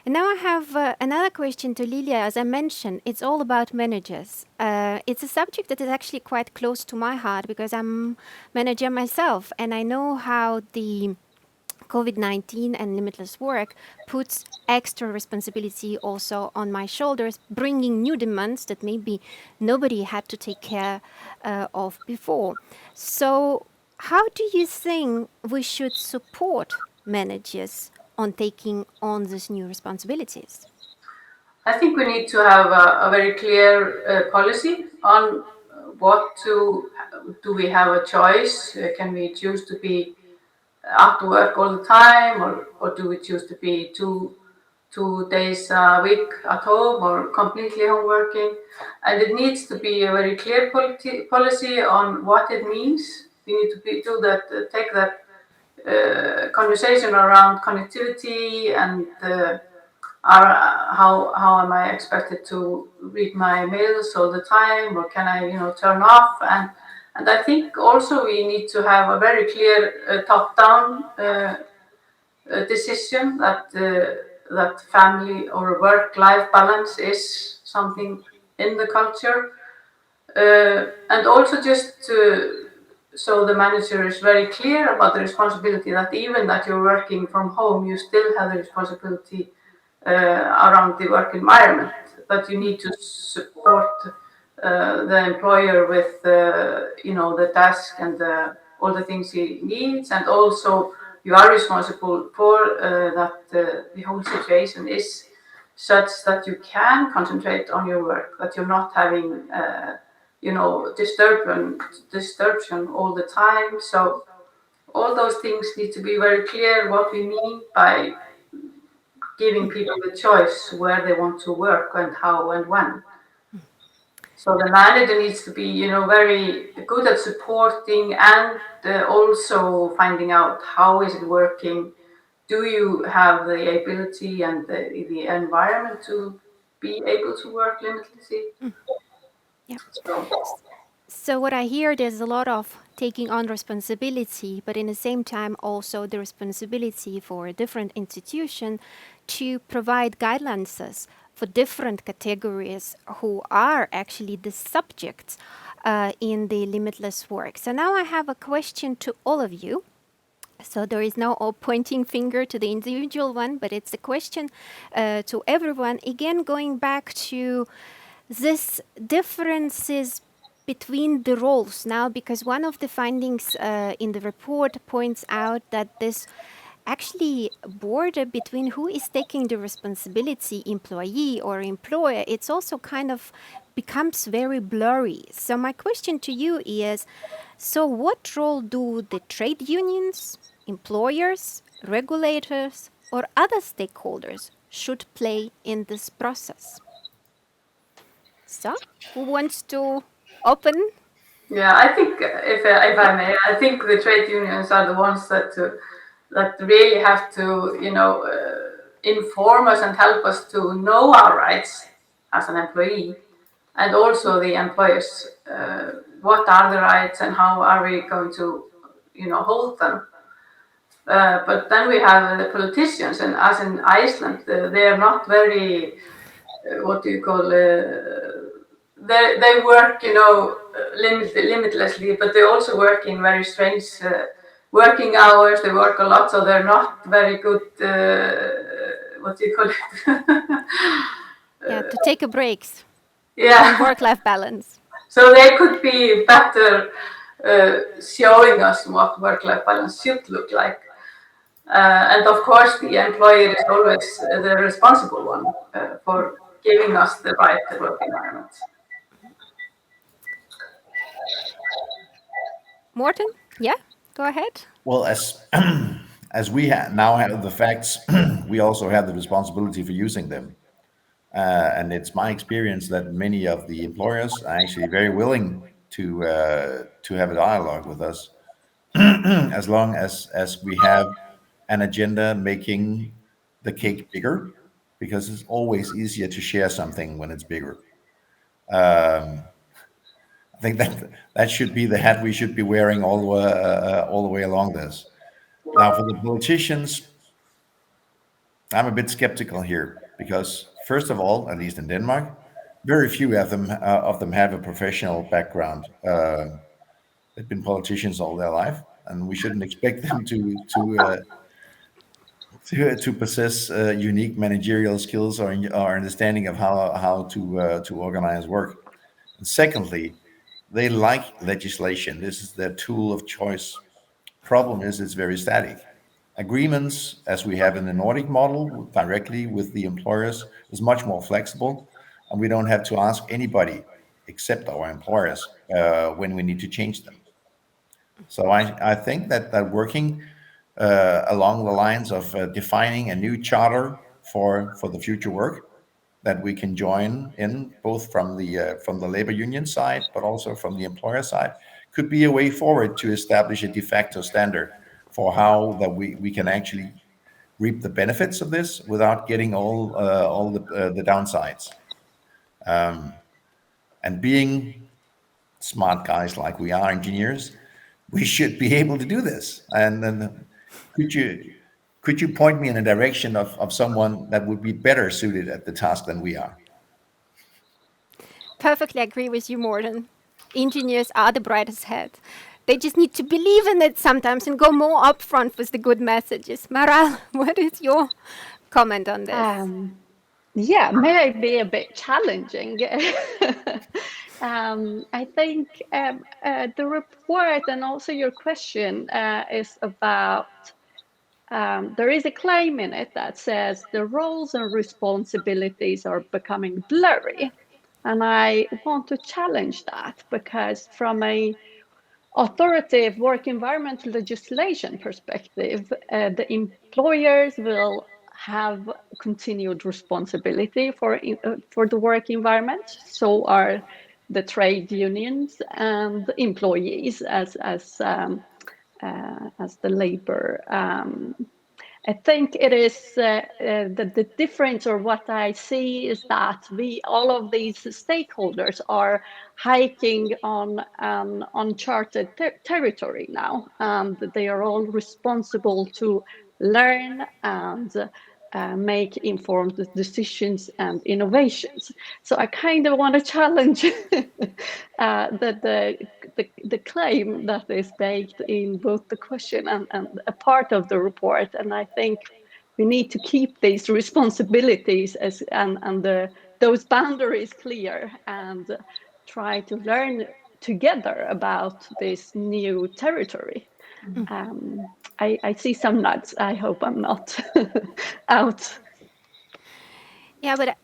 And now I have another question to Lilia. As I mentioned, it's all about managers. It's a subject that is actually quite close to my heart because I'm manager myself, and I know how the COVID-19 and limitless work puts extra responsibility also on my shoulders, bringing new demands that maybe nobody had to take care of before. So how do you think we should support managers on taking on these new responsibilities? I think we need to have a very clear policy on what to do. We have a choice? Can we choose to be at work all the time, or do we choose to be two days a week at home or completely home working? And it needs to be a very clear policy on what it means. We need to do that, take that conversation around connectivity and how am I expected to read my mails all the time, or can I turn off? And I think also we need to have a very clear top-down decision that family or work-life balance is something in the culture, and also just so the manager is very clear about the responsibility that even that you're working from home, you still have the responsibility around the work environment, that you need to support the employer with the task and all the things he needs, and also you are responsible for that the whole situation is such that you can concentrate on your work, that you're not having disruption all the time. So all those things need to be very clear what we mean by giving people the choice where they want to work and how and when. So the manager needs to be, very good at supporting and also finding out how is it working. Do you have the ability and the environment to be able to work limitlessly? Yeah. So, So what I hear, there's a lot of taking on responsibility, but in the same time also the responsibility for a different institution to provide guidelines for different categories who are actually the subjects in the limitless work. So now I have a question to all of you. So there is no pointing finger to the individual one, but it's a question to everyone. Again, going back to this differences between the roles now, because one of the findings in the report points out that this actually border between who is taking the responsibility, employee or employer, it's also kind of becomes very blurry. So my question to you is, so what role do the trade unions, employers, regulators or other stakeholders should play in this process? So who wants to open? yeah, I think if I may, I think the trade unions are the ones that really have to, inform us and help us to know our rights as an employee, and also the employers. What are the rights and how are we going to, hold them? But then we have the politicians, and as in Iceland, they are not very, what do you call, they work, limitlessly, but they also work in very strange working hours. They work a lot, so they're not very good. What do you call it? Yeah, to take a breaks. Yeah. And work-life balance. So they could be better showing us what work-life balance should look like. And of course, the employer is always the responsible one for giving us the right work environment. Morten, yeah, go ahead. Well, as we now have the facts, we also have the responsibility for using them. And it's my experience that many of the employers are actually very willing to have a dialogue with us, as long as we have an agenda making the cake bigger, because it's always easier to share something when it's bigger. I think that should be the hat we should be wearing all the way along this. Now, for the politicians, I'm a bit skeptical here because, first of all, at least in Denmark, very few of them have a professional background. They've been politicians all their life, and we shouldn't expect them to possess unique managerial skills or understanding of how to organize work. And secondly, they like legislation. This is their tool of choice. Problem is, it's very static. Agreements, as we have in the Nordic model, directly with the employers, is much more flexible, and we don't have to ask anybody except our employers when we need to change them. So I think that working along the lines of defining a new charter for the future work that we can join in, both from the labor union side, but also from the employer side, could be a way forward to establish a de facto standard for how that we can actually reap the benefits of this without getting all the downsides. And being smart guys like we are, engineers, we should be able to do this. And then could you point me in a direction of someone that would be better suited at the task than we are? Perfectly agree with you, Morten. Engineers are the brightest head. They just need to believe in it sometimes and go more upfront with the good messages. Maral, what is your comment on this? Yeah, may I be a bit challenging? I think the report and also your question is about there is a claim in it that says the roles and responsibilities are becoming blurry. And I want to challenge that because from a authoritative work environment legislation perspective, the employers will have continued responsibility for the work environment. So are the trade unions and the employees as the labor. I think it is the difference, or what I see is that all of these stakeholders are hiking on uncharted territory now, and they are all responsible to learn and make informed decisions and innovations. So I kind of want to challenge the claim that is baked in both the question and a part of the report. And I think we need to keep these responsibilities and those boundaries clear and try to learn together about this new territory. I see some nuts. I hope I'm not out. Yeah, but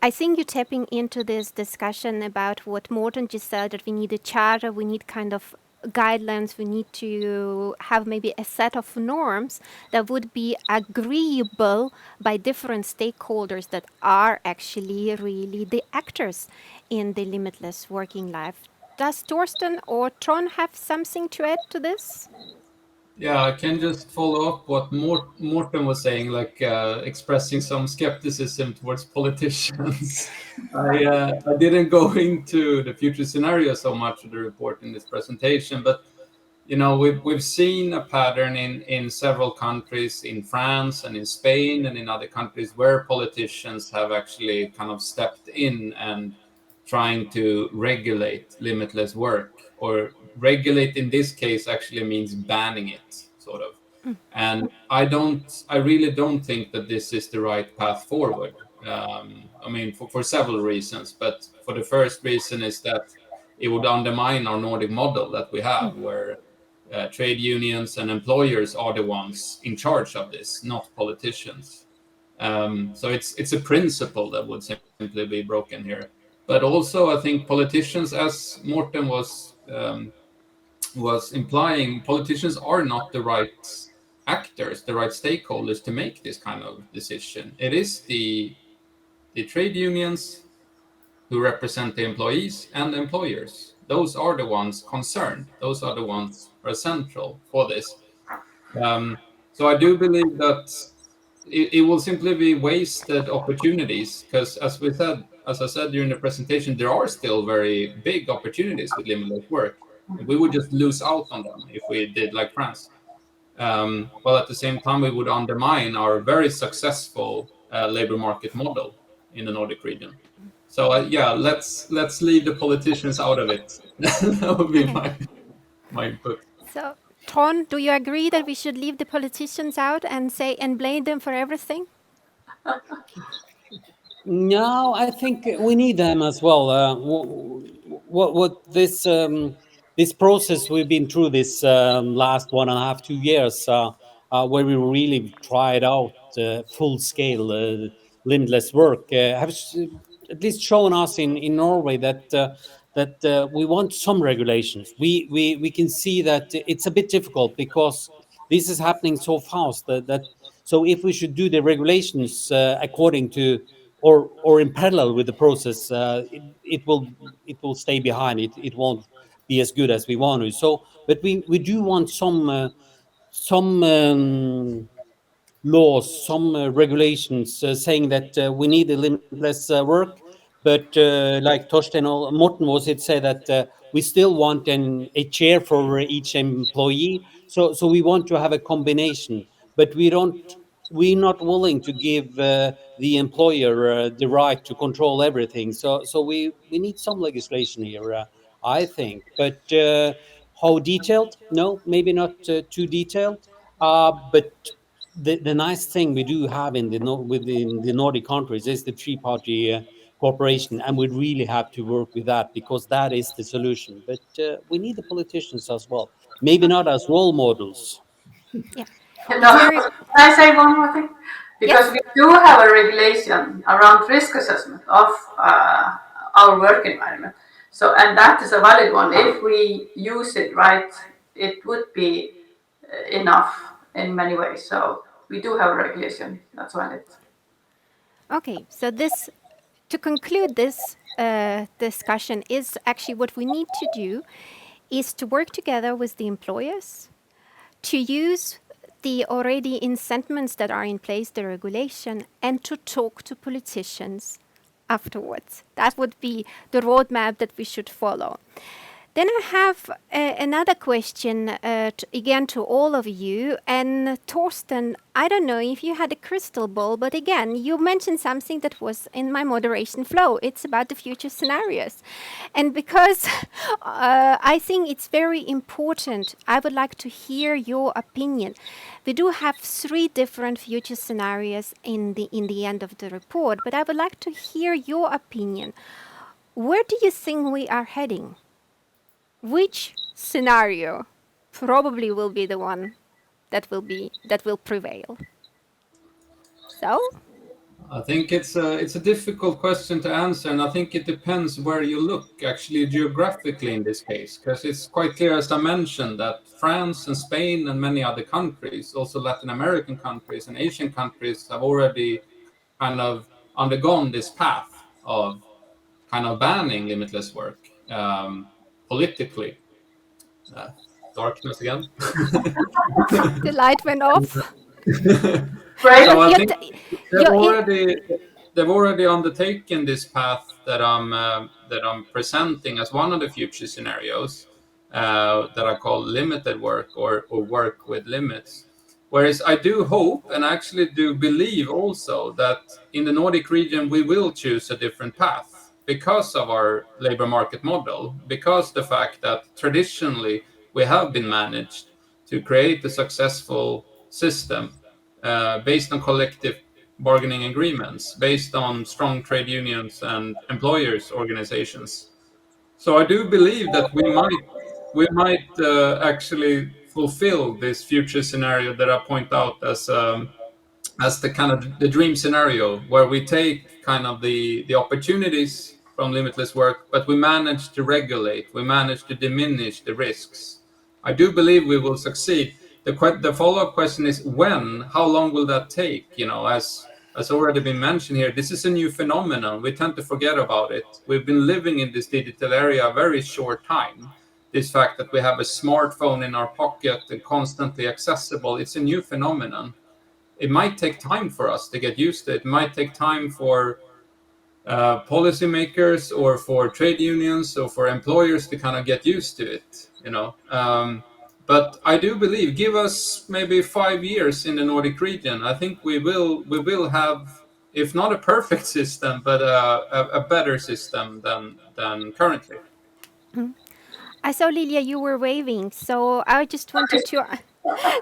I think you're tapping into this discussion about what Morten just said, that we need a charter, we need kind of guidelines, we need to have maybe a set of norms that would be agreeable by different stakeholders that are actually really the actors in the limitless working life. Does Torsten or Trond have something to add to this? Yeah, I can just follow up what Morten was saying, like expressing some skepticism towards politicians. I didn't go into the future scenario so much of the report in this presentation, but we've seen a pattern in several countries, in France and in Spain and in other countries, where politicians have actually kind of stepped in and trying to regulate limitless work, or regulate in this case actually means banning it, sort of. And I really don't think that this is the right path forward. I mean, for several reasons, but for the first reason is that it would undermine our Nordic model that we have, where trade unions and employers are the ones in charge of this, not politicians. So it's a principle that would simply be broken here. But also, I think politicians, as Morten was implying, politicians are not the right actors, the right stakeholders to make this kind of decision. It is the trade unions who represent the employees and the employers. Those are the ones concerned. Those are the ones who are central for this. So I do believe that it will simply be wasted opportunities, because as I said during the presentation, there are still very big opportunities with limitless work. And we would just lose out on them if we did like France. While at the same time, we would undermine our very successful labor market model in the Nordic region. So yeah, let's leave the politicians out of it. That would be Okay. my input. So, Ton, do you agree that we should leave the politicians out and say and blame them for everything? No, I think we need them as well. What this process we've been through this last 1.5, 2 years, where we really tried out full scale limitless work, have at least shown us in Norway that we want some regulations. We can see that it's a bit difficult because this is happening so fast that so if we should do the regulations according to or in parallel with the process, it will stay behind. It won't be as good as we want to. So, but we do want some laws, some regulations saying that we need a limitless work. But like Torsten or Morten was it said that we still want a chair for each employee. So we want to have a combination, but we're not willing to give the employer the right to control everything. So we need some legislation here, I think. But how detailed? No, maybe not too detailed. But the nice thing we do have within the Nordic countries is the three-party cooperation, and we really have to work with that because that is the solution. But we need the politicians as well, maybe not as role models. Yeah. No, Very. can I say one more thing? Because Yes. we do have a regulation around risk assessment of our work environment. So, and that is a valid one. If we use it right, it would be enough in many ways. So we do have a regulation that's valid. Okay. So this, to conclude this discussion, is actually what we need to do is to work together with the employers to use the already incentives that are in place, the regulation, and to talk to politicians afterwards. That would be the roadmap that we should follow. Then I have another question again to all of you. And Torsten, I don't know if you had a crystal ball, but again, you mentioned something that was in my moderation flow. It's about the future scenarios. And because I think it's very important, I would like to hear your opinion. We do have 3 different future scenarios in the end of the report, but I would like to hear your opinion. Where do you think we are heading? Which scenario probably will be the one that will prevail? So, I think it's a difficult question to answer, and I think it depends where you look, actually geographically in this case, because it's quite clear, as I mentioned, that France and Spain and many other countries, also Latin American countries and Asian countries, have already kind of undergone this path of kind of banning limitless work politically. Darkness again. the light went off. Great. So I You're think t- you're they've already undertaken this path that I'm presenting as one of the future scenarios that I call limited work or work with limits. Whereas I do hope and actually do believe also that in the Nordic region we will choose a different path. because of our labor market model, because the fact that traditionally we have been managed to create a successful system based on collective bargaining agreements, based on strong trade unions and employers organizations. So I do believe that we might actually fulfill this future scenario that I point out as the kind of the dream scenario, where we take kind of the opportunities from limitless work, but we manage to regulate, we manage to diminish the risks. I do believe we will succeed. The follow-up question is when, how long will that take? As already been mentioned here, this is a new phenomenon. We tend to forget about it. We've been living in this digital area a very short time. This fact that we have a smartphone in our pocket and constantly accessible, it's a new phenomenon. It might take time for us to get used to it. It might take time for policymakers or for trade unions or for employers to kind of get used to it. But I do believe, give us maybe 5 years in the Nordic region, I think we will have, if not a perfect system, but a better system than currently. I saw Lilia, you were waving, so I just wanted to.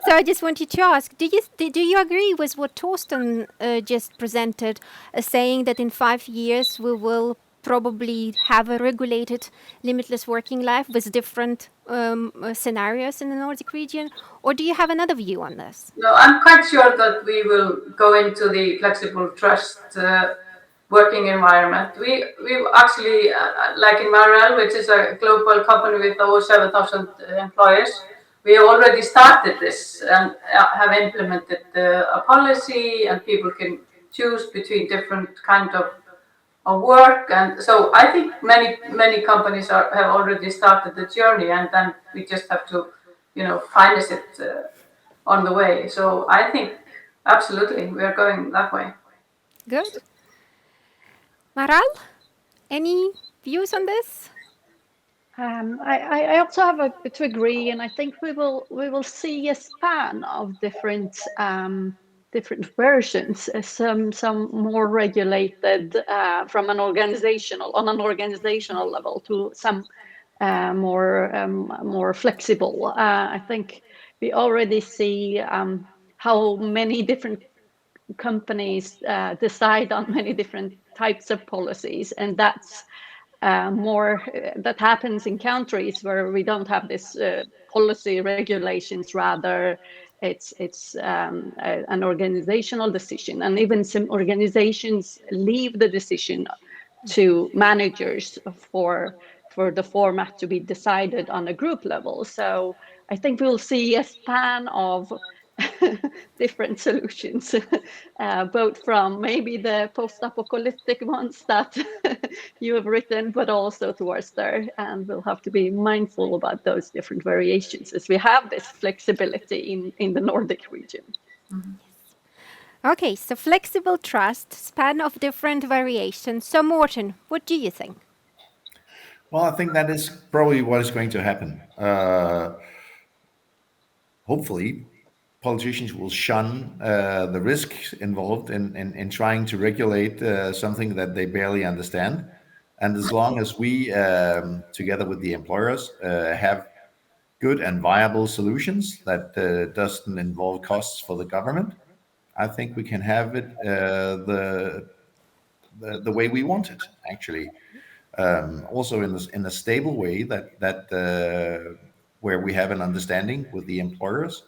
So I just wanted to ask: do you agree with what Torsten just presented, saying that in 5 years we will probably have a regulated, limitless working life with different scenarios in the Nordic region, or do you have another view on this? No, I'm quite sure that we will go into the flexible trust working environment. We actually, like in Marel, which is a global company with over 7,000 employees, we already started this and have implemented a policy, and people can choose between different kind of work. And so I think many companies have already started the journey, and then we just have to, finance it on the way. So I think absolutely we are going that way. Good. Maral, any views on this? I also have to agree, and I think we will see a span of different versions. Some more regulated from an organizational level to some more flexible. I think we already see how many different companies decide on many different types of policies, and that's more that happens in countries where we don't have this policy regulations. Rather, it's an organizational decision, and even some organizations leave the decision to managers for the format to be decided on a group level. So I think we'll see a span of different solutions, both from maybe the post-apocalyptic ones that you have written, but also towards there. And we'll have to be mindful about those different variations as we have this flexibility in the Nordic region. Okay, so flexible trust, span of different variations. So Morten, what do you think? Well, I think that is probably what is going to happen. Hopefully, politicians will shun the risks involved in trying to regulate something that they barely understand. And as long as we, together with the employers, have good and viable solutions that doesn't involve costs for the government, I think we can have it the way we want it. Actually, also in a stable way that where we have an understanding with the employers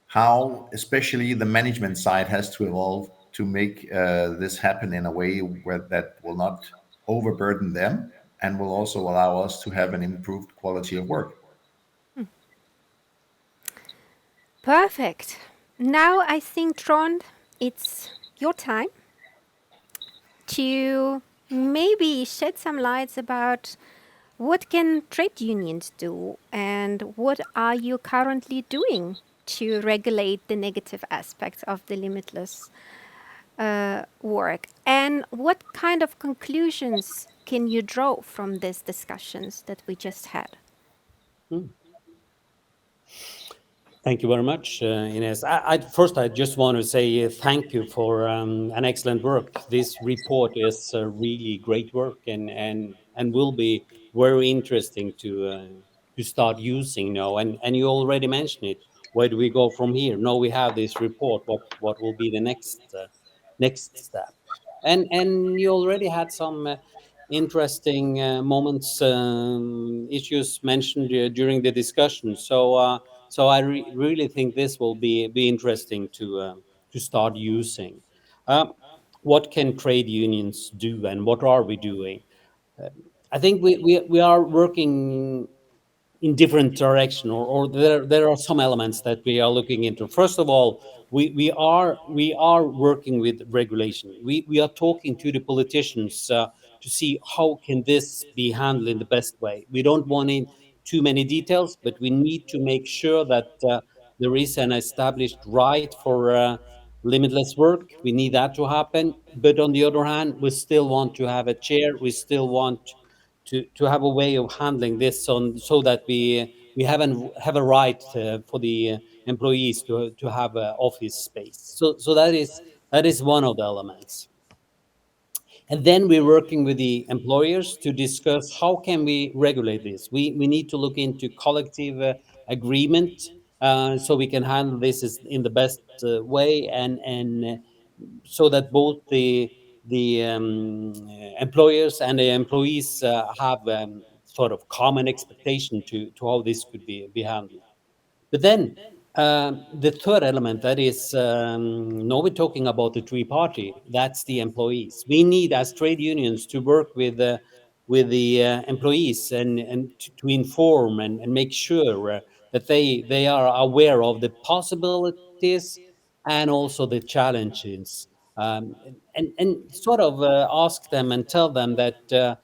how especially the management side has to evolve to make this happen in a way where that will not overburden them and will also allow us to have an improved quality of work. Perfect. Now I think, Trond, it's your time to maybe shed some lights about what can trade unions do and what are you currently doing to regulate the negative aspects of the limitless work, and what kind of conclusions can you draw from these discussions that we just had? Thank you very much, Ines. First, I just want to say thank you for an excellent work. This report is really great work, and will be very interesting to start using now. And you already mentioned it. Where do we go from here? Now we have this report. What will be the next step? And you already had some interesting moments, issues mentioned during the discussion. So I really think this will be interesting to start using. Um, what can trade unions do, and what are we doing? I think we are working in different direction, or there are some elements that we are looking into. First of all, we are working with regulation. We are talking to the politicians to see how can this be handled in the best way. We don't want in too many details, but we need to make sure that there is an established right for limitless work. We need that to happen, but on the other hand, we still want to have a chair. We still want to have a way of handling this so that we have a right for the employees to have office space. So that is one of the elements. And then we're working with the employers to discuss how can we regulate this. We need to look into collective agreement, so we can handle this in the best way, and so that both the employers and the employees have sort of common expectation to how this could be handled. But then the third element, that is, now we're talking about the three party. That's the employees. We need, as trade unions, to work with the employees, and to inform and make sure that they are aware of the possibilities and also the challenges, and sort of ask them and tell them that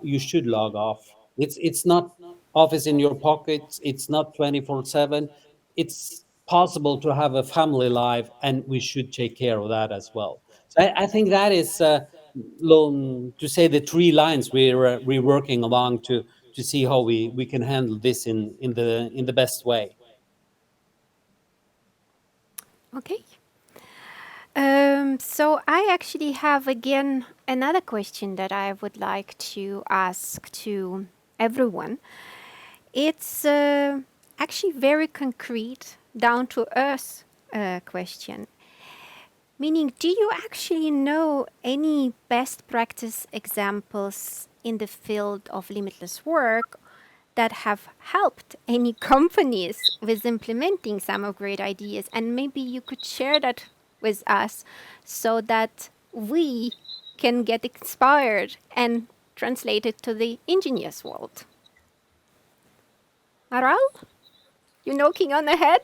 you should log off. It's not office in your pockets. It's not 24/7. It's possible to have a family life, and we should take care of that as well. So I think that is, to say, the three lines we're working along to see how we can handle this in the best way. Okay. So I actually have again another question that I would like to ask to everyone. It's actually very concrete, down to earth question. Meaning, do you actually know any best practice examples in the field of limitless work that have helped any companies with implementing some of great ideas? And maybe you could share that with us so that we can get inspired and translate it to the engineers world. Aral, you knocking on the head?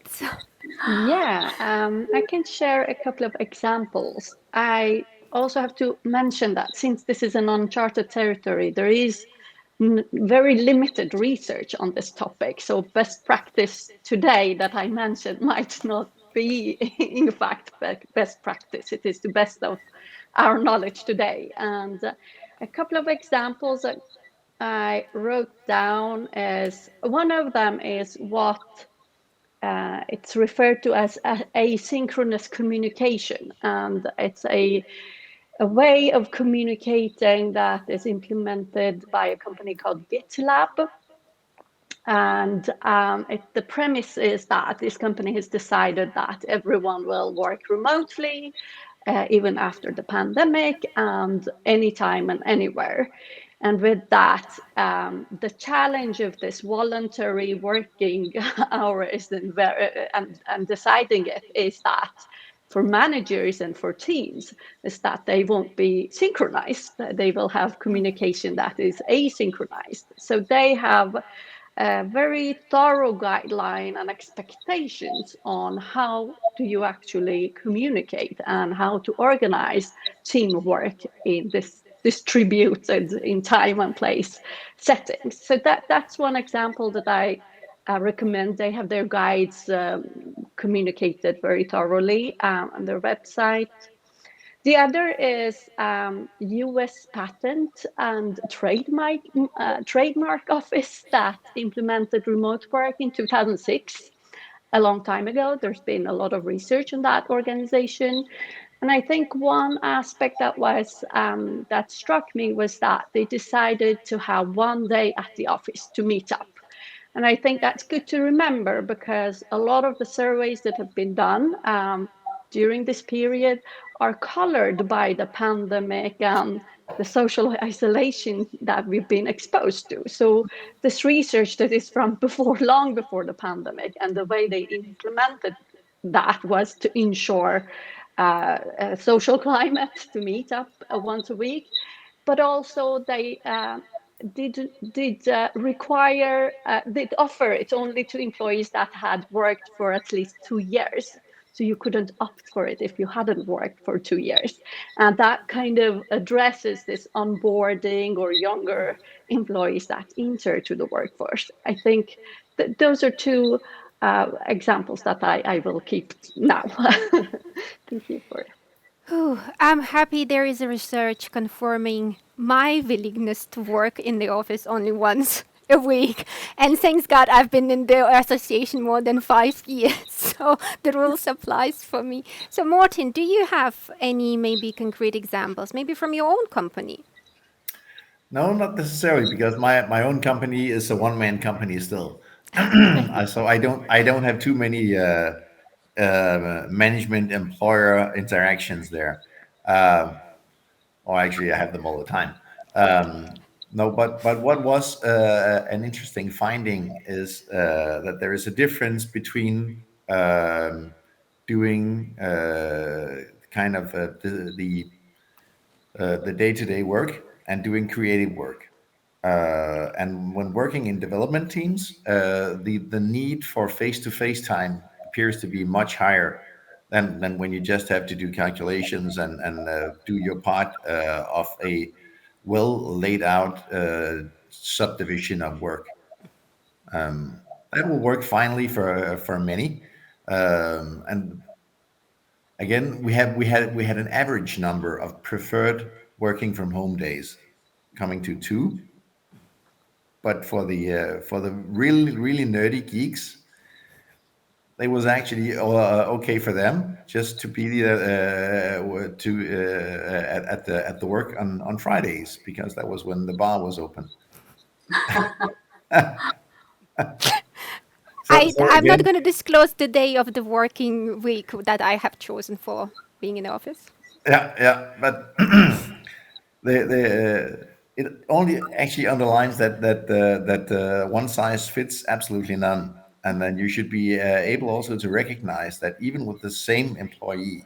Yeah, I can share a couple of examples. I also have to mention that since this is an uncharted territory, there is very limited research on this topic. So best practice today that I mentioned might not be, in fact, best practice. It is the best of our knowledge today. And a couple of examples that I wrote down is, one of them is what it's referred to as asynchronous communication, and it's a way of communicating that is implemented by a company called GitLab. And the premise is that this company has decided that everyone will work remotely, even after the pandemic, and anytime and anywhere. And with that, the challenge of this voluntary working hours and deciding it is that for managers and for teams is that they won't be synchronized. They will have communication that is asynchronized. So they have a very thorough guideline and expectations on how do you actually communicate and how to organize teamwork in this distributed in time and place settings. So that's one example that I recommend. They have their guides communicated very thoroughly on their website. The other is US Patent and Trademark Office that implemented remote work in 2006. a long time ago. There's been a lot of research on that organization. And I think one aspect that struck me was that they decided to have one day at the office to meet up. And I think that's good to remember, because a lot of the surveys that have been done during this period are colored by the pandemic and the social isolation that we've been exposed to. So this research that is from long before the pandemic, and the way they implemented that was to ensure a social climate to meet up once a week, but also they did offer it only to employees that had worked for at least 2 years. So you couldn't opt for it if you hadn't worked for 2 years. And that kind of addresses this onboarding or younger employees that enter to the workforce. I think that those are two examples that I will keep now. Thank you for it. I'm happy there is a research confirming my willingness to work in the office only once a week. And thanks God, I've been in the association more than 5 years, so the rules applies for me. So Martin, do you have any maybe concrete examples, maybe from your own company? No, not necessarily, because my own company is a one-man company still. So I don't have too many management employer interactions there. Or actually, I have them all the time. No, but what was an interesting finding is that there is a difference between doing kind of the day-to-day work and doing creative work. And when working in development teams, the need for face-to-face time appears to be much higher than when you just have to do calculations and do your part of a well laid out subdivision of work. That will work finely for many. And again, we had an average number of preferred working from home days coming to 2. But for the really nerdy geeks, it was actually okay for them just to be at the work on Fridays, because that was when the bar was open. So I'm not again, going to disclose the day of the working week that I have chosen for being in the office. yeah, but it only actually underlines that one size fits absolutely none, and then you should be able also to recognize that even with the same employee,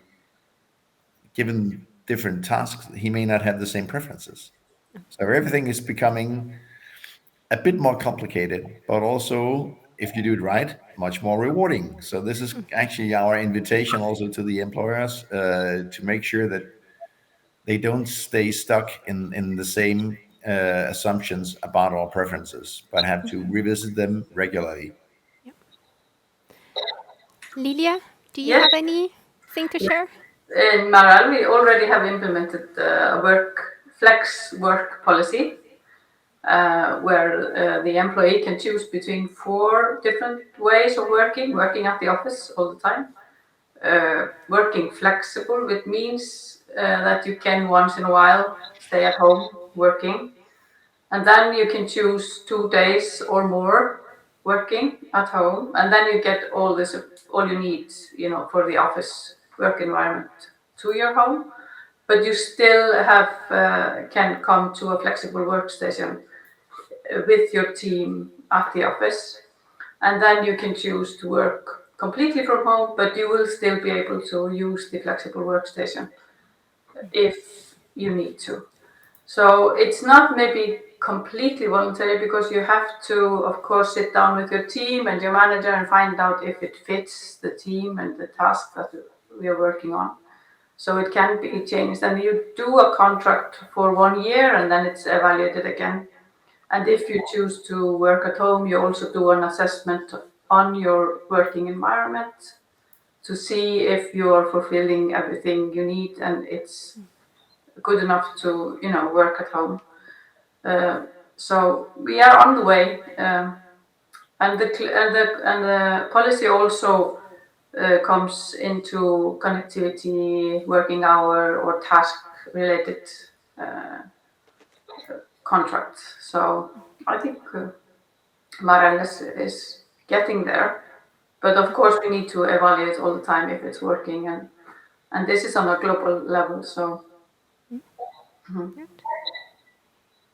given different tasks, he may not have the same preferences. So everything is becoming a bit more complicated, but also, if you do it right, much more rewarding. So this is actually our invitation also to the employers to make sure that they don't stay stuck in the same assumptions about our preferences, but have to revisit them regularly. Lilia, do you Yes. have anything to share? In Marel, we already have implemented a flex work policy, where the employee can choose between 4 different ways of working at the office all the time. Working flexible, which means that you can once in a while stay at home working, and then you can choose 2 days or more working at home, and then you get all you need, for the office work environment to your home. But you still can come to a flexible workstation with your team at the office, and then you can choose to work completely from home, but you will still be able to use the flexible workstation if you need to. So it's not maybe completely voluntary, because you have to, of course, sit down with your team and your manager and find out if it fits the team and the task that we are working on. So it can be changed, and you do a contract for 1 year and then it's evaluated again. And if you choose to work at home, you also do an assessment on your working environment to see if you are fulfilling everything you need and it's good enough to, work at home. So we are on the way. And the policy also comes into connectivity, working hour, or task related contracts. So I think Marel is getting there. But of course, we need to evaluate all the time if it's working, and this is on a global level. So, Good.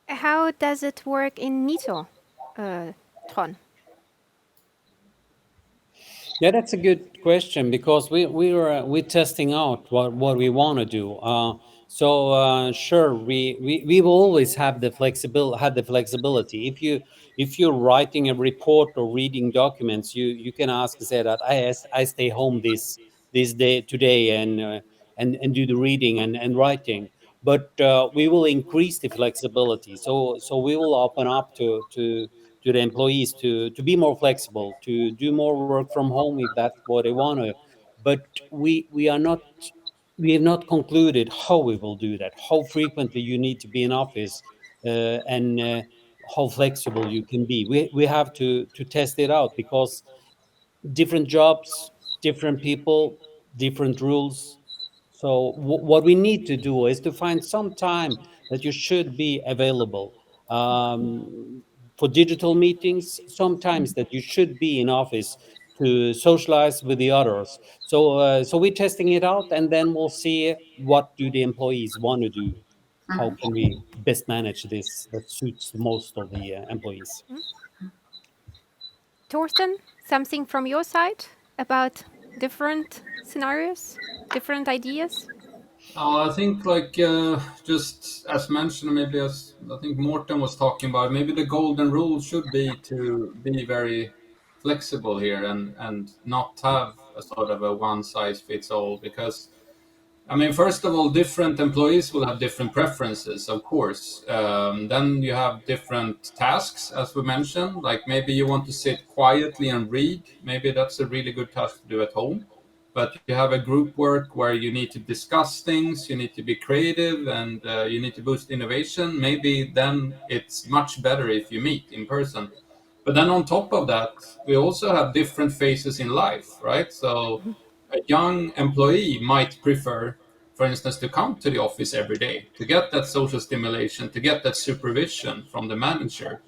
How does it work in NITO, Tron? Yeah, that's a good question because we're testing out what we want to do. Sure, we will always have the flexibility. If you're writing a report or reading documents, you can ask, say that I stay home this day today and do the reading and writing. But we will increase the flexibility. So we will open up to the employees to be more flexible, to do more work from home if that's what they want to. But we have not concluded how we will do that, how frequently you need to be in office, and how flexible you can be. We have to test it out because different jobs, different people, different rules. So what we need to do is to find some time that you should be available for digital meetings. Sometimes that you should be in office to socialize with the others. So we're testing it out, and then we'll see what do the employees want to do. How can we best manage this that suits the most of the employees? Torsten, something from your side about different scenarios, different ideas? I think just as mentioned, maybe as I think Morten was talking about, maybe the golden rule should be to be very flexible here and not have a sort of a one size fits all, because I mean, first of all, different employees will have different preferences, of course. Then you have different tasks, as we mentioned. Like maybe you want to sit quietly and read. Maybe that's a really good task to do at home. But you have a group work where you need to discuss things, you need to be creative, and you need to boost innovation. Maybe then it's much better if you meet in person. But then on top of that, we also have different phases in life, right? So a young employee might prefer, for instance, to come to the office every day to get that social stimulation, to get that supervision from the manager,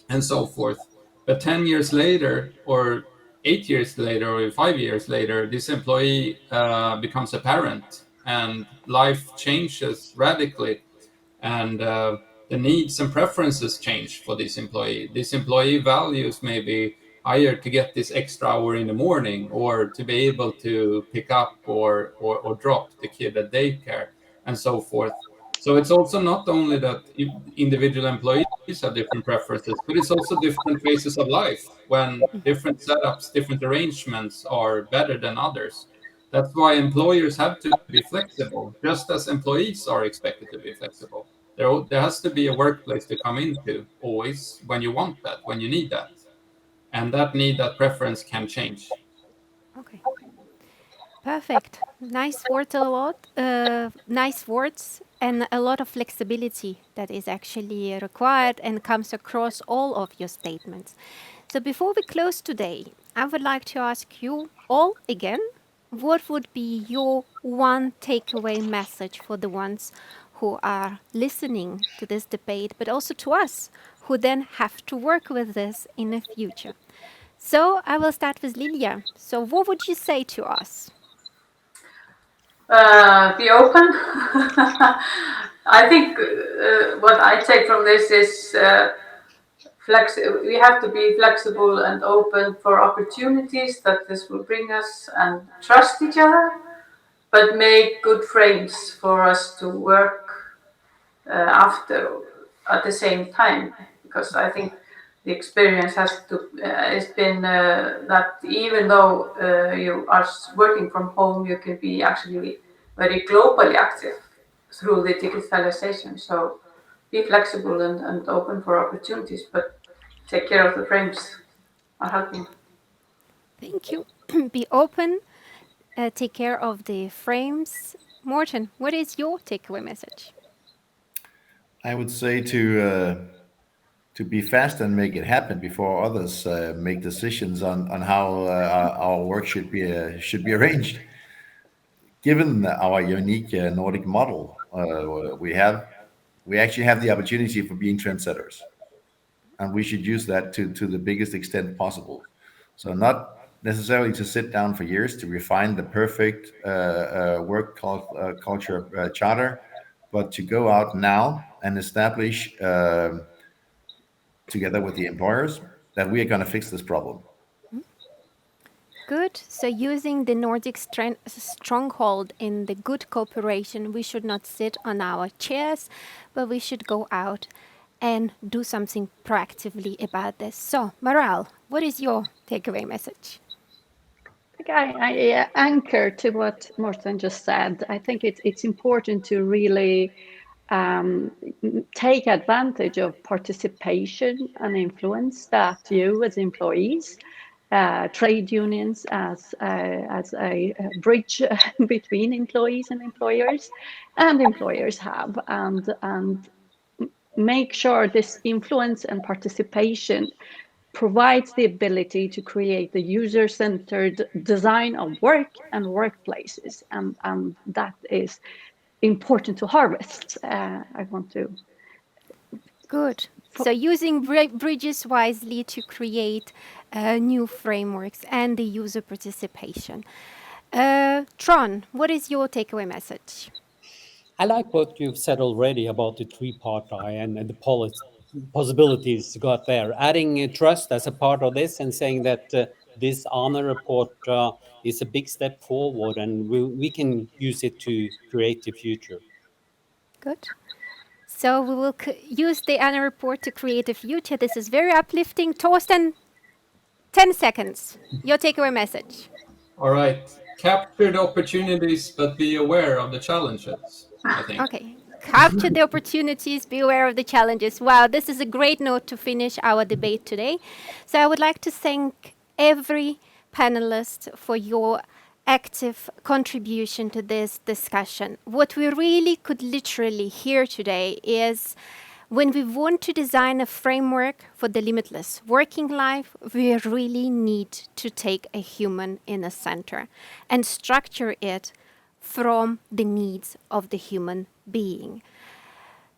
and so forth. But 10 years later, or 8 years later, or 5 years later, this employee becomes a parent and life changes radically, and the needs and preferences change for this employee. This employee values maybe higher to get this extra hour in the morning, or to be able to pick up or drop the kid at daycare, and so forth. So it's also not only that individual employees have different preferences, but it's also different phases of life when different setups, different arrangements are better than others. That's why employers have to be flexible, just as employees are expected to be flexible. There has to be a workplace to come into always when you want that, when you need that. And that need, that preference can change. Okay. Perfect. Nice words a lot. Nice words and a lot of flexibility that is actually required and comes across all of your statements. So before we close today, I would like to ask you all again, what would be your one takeaway message for the ones who are listening to this debate, but also to us who then have to work with this in the future? So I will start with Lilia. So what would you say to us? Be open. I think what I take from this is we have to be flexible and open for opportunities that this will bring us, and trust each other, but make good frames for us to work after at the same time. Because I think the experience has been that even though you are working from home, you can be actually very globally active through the digitalization. So be flexible and open for opportunities, but take care of the frames are helping. Thank you. Be open, take care of the frames. Morten, what is your takeaway message? I would say to to be fast and make it happen before others make decisions on how our work should be arranged. Given our unique Nordic model, we actually have the opportunity for being trendsetters, and we should use that to the biggest extent possible. So not necessarily to sit down for years to refine the perfect culture charter, but to go out now and establish together with the employers that we are going to fix this problem. Good. So using the Nordic stronghold in the good cooperation, we should not sit on our chairs, but we should go out and do something proactively about this. So, Maral, what is your takeaway message? I anchor to what Morten just said. I think it's important to really take advantage of participation and influence that you as employees, trade unions as a bridge between employees and employers have, and make sure this influence and participation provides the ability to create the user-centered design of work and workplaces, and that is important to harvest. I want to. Good. So using bridges wisely to create new frameworks and the user participation. Tron, what is your takeaway message? I like what you've said already about the tripartite and the possibilities got there. Adding trust as a part of this and saying that this honor report is a big step forward, and we can use it to create the future. Good. So we will use the annual report to create a future. This is very uplifting. Torsten, 10 seconds. Your takeaway message. All right. Capture the opportunities, but be aware of the challenges, I think. Okay. Capture the opportunities, be aware of the challenges. Wow, this is a great note to finish our debate today. So I would like to thank every panelist for your active contribution to this discussion. What we really could literally hear today is when we want to design a framework for the limitless working life, we really need to take a human in the center and structure it from the needs of the human being.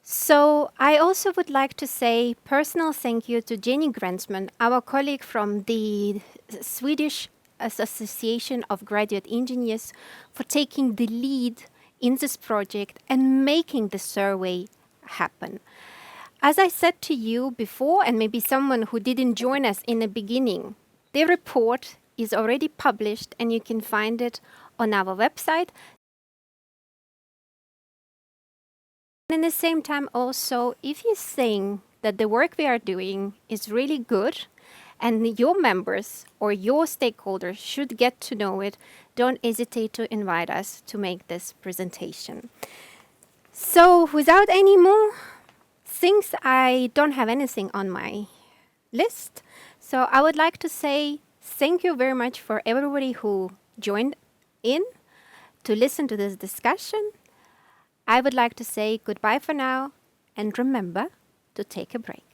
So I also would like to say personal thank you to Jenny Grensman, our colleague from the Swedish Association of Graduate Engineers, for taking the lead in this project and making the survey happen. As I said to you before, and maybe someone who didn't join us in the beginning, the report is already published and you can find it on our website. And at the same time also, if you think that the work we are doing is really good and your members or your stakeholders should get to know it, don't hesitate to invite us to make this presentation. So without any more things, I don't have anything on my list. So I would like to say thank you very much for everybody who joined in to listen to this discussion. I would like to say goodbye for now, and remember to take a break.